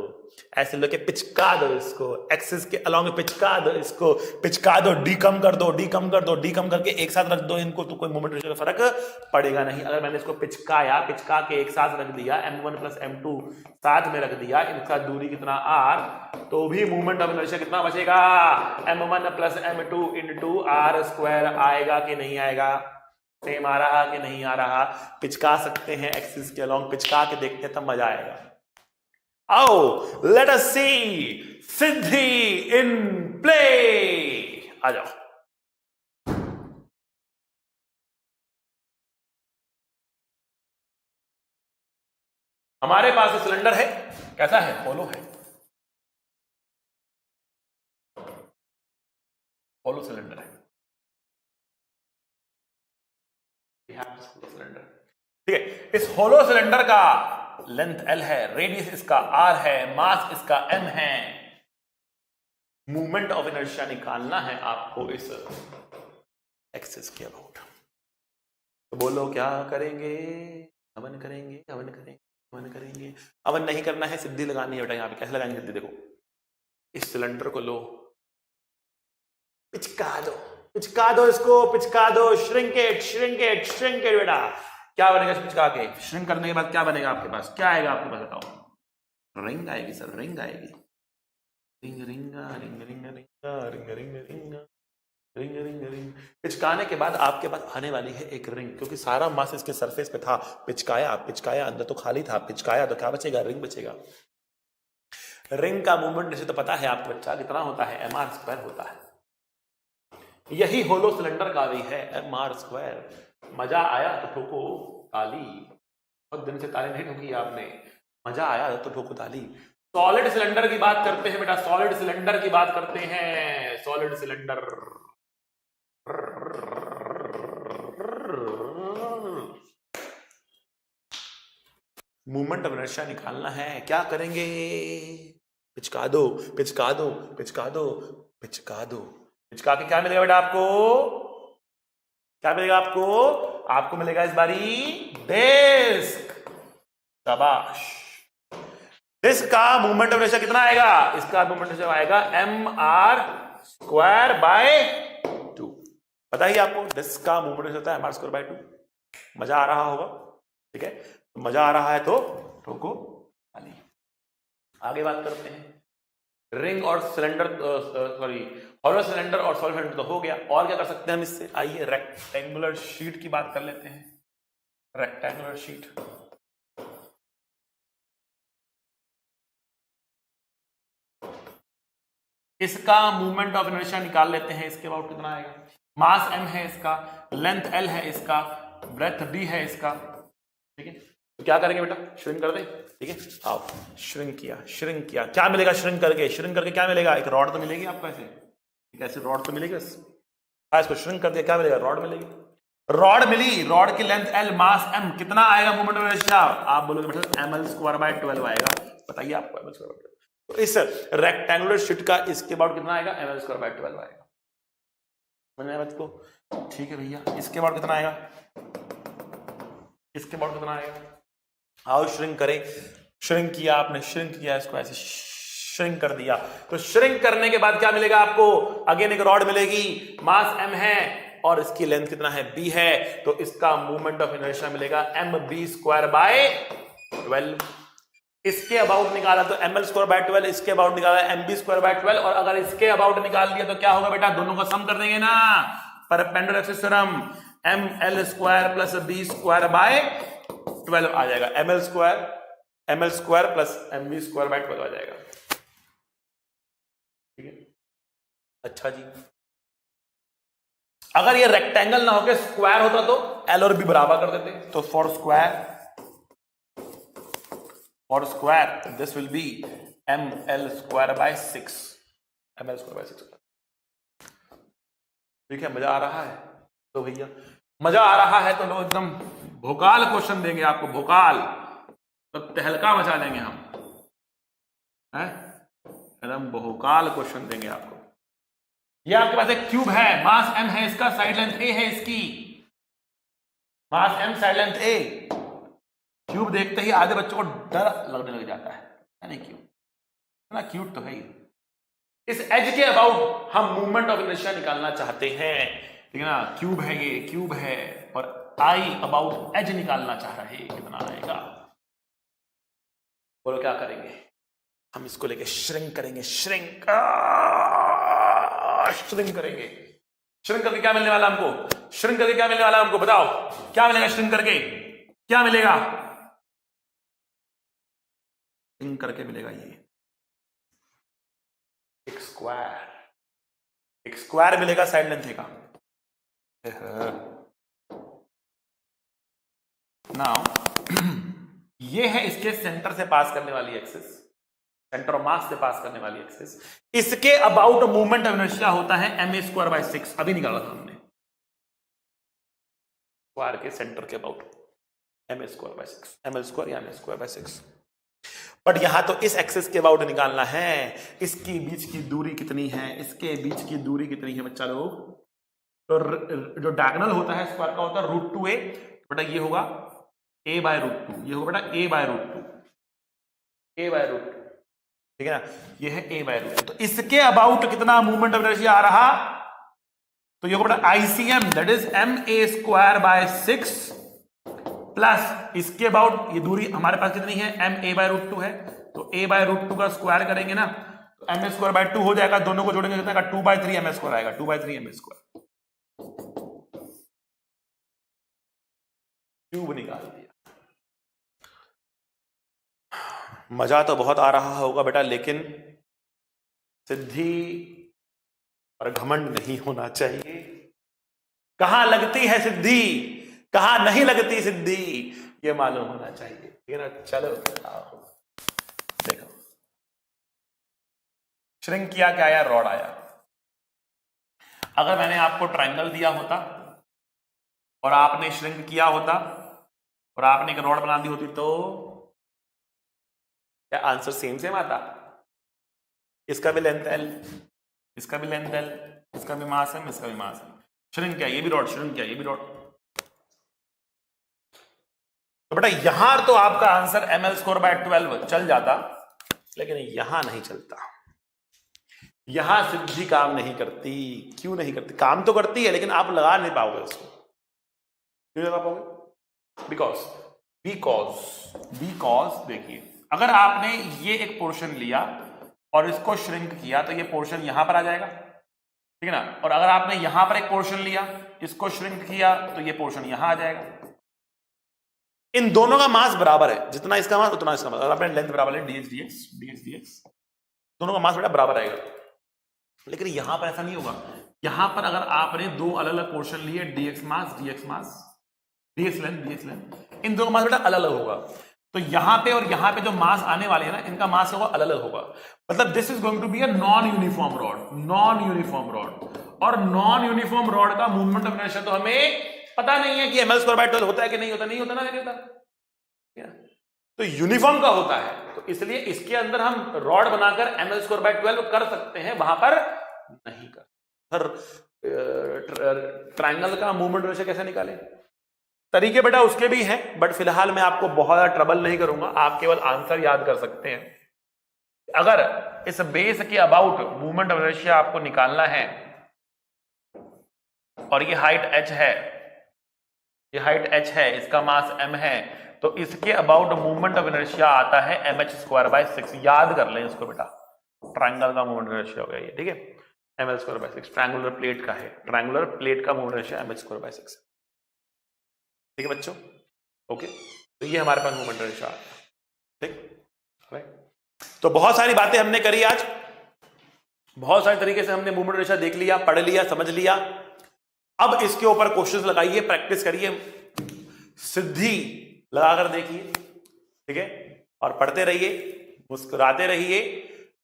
ऐसे लेके पिचका दो इसको, एक्सिस के अलोंग पिचका दो इसको, पिचका दो, डी कम कर दो, डी कम कर दो, डी कम करके एक साथ रख दो इनको, तो कोई मोमेंट रेशियो का फर्क पड़ेगा नहीं। अगर मैंने इसको पिचका के एक साथ रख दिया, m1 प्लस m2 साथ में रख दिया, इनका दूरी कितना r, तो भी मूवमेंट ऑफ इनर्शिया कितना बचेगा, m1 plus m2 into r square आएगा कि नहीं आएगा। सेम आ रहा कि नहीं आ रहा। पिचका सकते हैं एक्सिस के अलोंग, पिचका के देखते हैं तब मजा आएगा। आओ लेट अस सी सिद्धि इन प्ले। आ जाओ। हमारे पास सिलेंडर है, कैसा है, होलो है, होलो सिलेंडर है, सिलेंडर, ठीक है। इस होलो सिलेंडर का लेंथ L है, रेडियस इसका R है, मास इसका M है। मूवमेंट ऑफ इनर्शिया निकालना है आपको इस एक्सिस के अबाउट। तो बोलो क्या करेंगे, हवन करेंगे, हवन करेंगे, हवन करेंगे। हवन नहीं करना है, सिद्धि लगानी है बेटा। यहां पे कैसे लगाएंगे सिद्धि, देखो इस सिलेंडर को लो, पिचका दो, पिचका दो इसको, पिचका दो, श्रिंकेट श्रिंकेट श्रिंकेट बेटा। क्या बनेगा पिचका के, श्रिंक करने के बाद क्या बनेगा आपके पास, क्या आएगा आपके पास बताओ। रिंग आएगी सर, रिंग आएगी, रिंग रिंगा रिंग रिंग रिंगा रिंग रिंग रिंगा रिंग रिंग रिंग। पिचकाने के बाद आपके पास आने वाली है एक रिंग, क्योंकि सारा मास इसके सरफेस पे था। पिचकाया पिचकाया, अंदर तो खाली था, पिचकाया तो क्या बचेगा, रिंग बचेगा। रिंग का मूवमेंट जैसे तो पता है आपको बच्चा कितना होता है, mr स्क्वायर होता है। यही होलो सिलेंडर का भी है, mr स्क्वायर। मजा आया तो ठोको ताली, बहुत दिन से ताली नहीं ठोकी आपने, मजा आया तो ठोको ताली। सॉलिड सिलेंडर की बात करते हैं बेटा, सॉलिड सिलेंडर की बात करते हैं, solid cylinder. Movement of inertia निकालना है, क्या करेंगे, पिचका दो पिचका दो पिचका दो पिचका दो। पिचका के क्या मिलेगा बेटा आपको, क्या मिलेगा आपको, आपको मिलेगा इस बारी डिस्क। शाबाश। डिस्क का मूवमेंट ऑफ इनर्शिया कितना आएगा, इसका मूवमेंट ऑफ इनर्शिया आएगा mr स्क्वायर बाय 2। पता ही आपको डिस्क का मूवमेंट होता है mr स्क्वायर बाय 2। मजा आ रहा होगा, ठीक है। तो मजा आ रहा है तो ठोको ताली। आगे बात करते हैं, रिंग और सिलेंडर, सॉरी होलो सिलेंडर और सॉलिड सिलेंडर तो हो गया। और क्या कर सकते हैं हम इससे, आइए रेक्टेंगुलर शीट की बात कर लेते हैं। रेक्टेंगुलर शीट, इसका मूवमेंट ऑफ इनर्शिया निकाल लेते हैं। इसके अबाउट कितना आएगा, मास m है इसका, लेंथ L है इसका, ब्रेथ d है इसका, ठीक है। तो क्या करेंगे बेटा, श्रिंक कर दे, ठीक है। आओ श्रिंक किया, श्रिंक किया, क्या मिलेगा श्रिंक करके, श्रिंक करके क्या मिलेगा, एक रॉड तो मिलेगी आपको, ऐसे रॉड तो मिलेगी। इसको श्रिंक कर दिया, क्या मिलेगा, रॉड मिलेगी। रॉड मिली, रॉड की लेंथ L, मास m, कितना आएगा मूवमेंट ऑफ इनर्शिया, आप बोलोगे बेटा ml स्क्वायर बाय 12 आएगा। बताइए आपको ml स्क्वायर बाय 12। तो इस रेक्टेंगुलर शीट का इसके अबाउट कितना आएगा, ml स्क्वायर बाय 12 आएगा। समझ में आया बात को, ठीक है भैया। इसके अबाउट कितना आएगा, इसके अबाउट कितना आएगा। आओ श्रिंक करें, श्रिंक किया आपने, श्रिंक किया इसको, ऐसे श्रिंक कर दिया। तो श्रिंक करने के बाद क्या मिलेगा आपको, अगेन एक रॉड मिलेगी, मास m है और इसकी लेंथ कितना है, b है। तो इसका मूवमेंट ऑफ इनर्शिया मिलेगा mb स्क्वायर बाय 12। इसके अबाउट निकाला तो ml स्क्वायर बाय 12, इसके अबाउट निकाला mb स्क्वायर बाय 12। और अगर इसके अबाउट निकाल दिया तो क्या होगा बेटा, दोनों का सम कर देंगे ना, perpendicular axis theorem, ml square plus b square by 12 आ जाएगा, ml square plus mv square by 12 आ जाएगा। ठीक है, अच्छा जी। अगर ये रेक्टेंगल ना होकर स्क्वायर होता तो एल और बी बराबर कर देते, तो for square this will be ml square by 6, ml square by 6। ठीक है, मजा आ रहा है? तो भैया मजा आ रहा है तो लो एकदम भोकाल क्वेश्चन देंगे आपको, भोकाल, तो तहलका मचा देंगे हम, हैं? एकदम भोकाल क्वेश्चन देंगे आपको। ये आपके पास एक क्यूब है, मास m है इसका, साइड लेंथ a है इसकी, मास m side length a। Cube देखते ही आधे बच्चों को डर लगने लग जाता है, नहीं क्यूब ना, क्यूब तो है ही। इस एज के अबाउट हम मूवमेंट ऑफ इनर्शिया निकालना चाहते हैं, ठीक है ना, क्यूब है ये, क्यूब है, और आई अबाउट एज निकालना चाह रहे हैं, कितना आएगा? बोलो क्या करेंगे? हम इसको लेके श्रिंक करेंगे, श्रिंक करेंगे। श्रिंक करके क्या मिलने वाला हमको? श्रिंक करके क्या मिलने वाला हमको बताओ, क्या मिलेगा श्रिंक करके? क्या मिलेगा श्रिंक करके? मिलेगा ये एक स्क्वायर मिलेगा साइड लेंथ का। नाउ ये है इसके सेंटर से पास करने वाली एक्सिस, सेंटर ऑफ मास से पास करने वाली एक्सिस। इसके अबाउट मूवमेंट ऑफ इनर्शिया होता है ma स्क्वायर बाय 6, अभी निकाला था हमने, स्क्वायर के सेंटर के about ma square by 6, ml square या ma स्क्वायर बाय 6। बट यहां तो इस एक्सिस के अबाउट निकालना है, इसके बीच की दूरी कितनी है, इसके बीच की दूरी कितनी है बच्चा लोग? तो जो डायगोनल होता है स्क्वायर का होता है √2a, बेटा ये होगा a बाय √2, ये होगा बेटा a बाय √2, ठीक है ना, ये है a बाय √2। तो इसके अबाउट कितना मूवमेंट ऑफ इनर्शिया आ रहा? तो ये होगा बेटा ICM, that is ma square by 6 plus इसके अबाउट ये दूरी हमारे पास कितनी है, ma बाय √2 है, तो a बाय √2 का स्क्वायर करेंगे ना तो ma स्क्वायर बाय 2 हो जाएगा, दोनों को जोड़ेंगे कितना का 2 बाय 3 ma स्क्वायर आएगा, 2 बाय 3 ma स्क्वायर। क्यूब निकाल दिया। मजा तो बहुत आ रहा होगा बेटा, लेकिन सिद्धि और घमंड नहीं होना चाहिए। कहां लगती है सिद्धि, कहां नहीं लगती सिद्धि, ये मालूम होना चाहिए, ठीक है ना। चलो आओ देखो, श्रिंक किया, क्या आया? रॉड आया। अगर मैंने आपको ट्रायंगल दिया होता और आपने श्रिंक किया होता और आपने एक रॉड बना दी होती तो क्या आंसर सेम आता? इसका भी लेंथ L, इसका भी लेंथ L, इसका भी मास M, इसका भी मास M। श्रिंक किया, ये भी रॉड, श्रिंक किया, ये भी रॉड। तो बेटा यहां तो आपका आंसर ml स्क्वायर बाय 12 चल जाता, लेकिन यहां नहीं चलता, यहां सिद्धि काम नहीं करती। क्यों नहीं करती? काम तो करती है लेकिन आप लगा नहीं पाओगे उसको। क्यों लगा पाओगे? बिकॉज देखिए, अगर आपने ये एक पोर्शन लिया और इसको श्रिंक किया तो ये पोर्शन यहां पर आ जाएगा, ठीक है ना, और अगर आपने यहां पर एक पोर्शन लिया, इसको श्रिंक किया तो ये पोर्शन यहां आ जाएगा। इन दोनों का मास बराबर है, जितना इसका मास उतना इसका मास, अगर आपने लेंथ बराबर है dx, दोनों का मास बेटा बराबर आएगा। लेकिन यहां पर ऐसा नहीं होगा, यहां पर अगर आपने दो अलग अलग पोर्शन लिए, dx लेंथ, इन दोनों मास बेटा अलग अलग होगा। तो यहां पे और यहां पे जो मास आने वाले हैं ना, इनका मास होगा अलग अलग होगा। मतलब this is going to be a non uniform rod, और नॉन यूनिफॉर्म रॉड का मूवमेंट ऑफ इनर्शिया तो हमें पता नहीं है कि ml स्क्वायर बाय 12 होता है कि नहीं होता, नहीं होता। तो यूनिफॉर्म का होता है, तो इसलिए इसके अंदर हम रॉड बनाकर ml स्क्वायर बाय 12 कर सकते हैं, वहां पर नहीं कर। ट्रायंगल का मूवमेंट इनर्शिया कैसे निकाले? तरीके बेटा उसके भी हैं, बट फिलहाल मैं आपको बहुत ज्यादा ट्रबल नहीं करूंगा, आप केवल आंसर याद कर सकते हैं। अगर इस बेस के अबाउट मूवमेंट ऑफ इनर्शिया आपको निकालना है और ये हाइट h है, इसका मास m है, तो इसके अबाउट मूवमेंट ऑफ इनर्शिया आता है mh स्क्वायर बाय 6। याद कर लें इसको बेटा, ट्रायंगल का मूवमेंट इनर्शिया हो गया ये, ठीक है, ml square by 6 triangular plate का है, ट्रायंगुलर प्लेट का movement inertia mh square by 6। ठीक है बच्चों, ओके। तो ये हमारे पास मूवमेंट रेशो आ गया। ठीक, तो बहुत सारी बातें हमने करी आज, बहुत सारे तरीके से हमने मूवमेंट रेशो देख लिया, पढ़ लिया, समझ लिया। अब इसके ऊपर क्वेश्चंस लगाइए, प्रैक्टिस करिए, सिद्धि लगाकर देखिए, ठीक है, और पढ़ते रहिए, मुस्कुराते रहिए।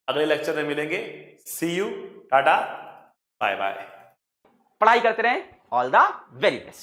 अगले लेक्चर में मिलेंगे। सी यू, टाटा, बाय बाय। पढ़ाई करते रहें। All the very best.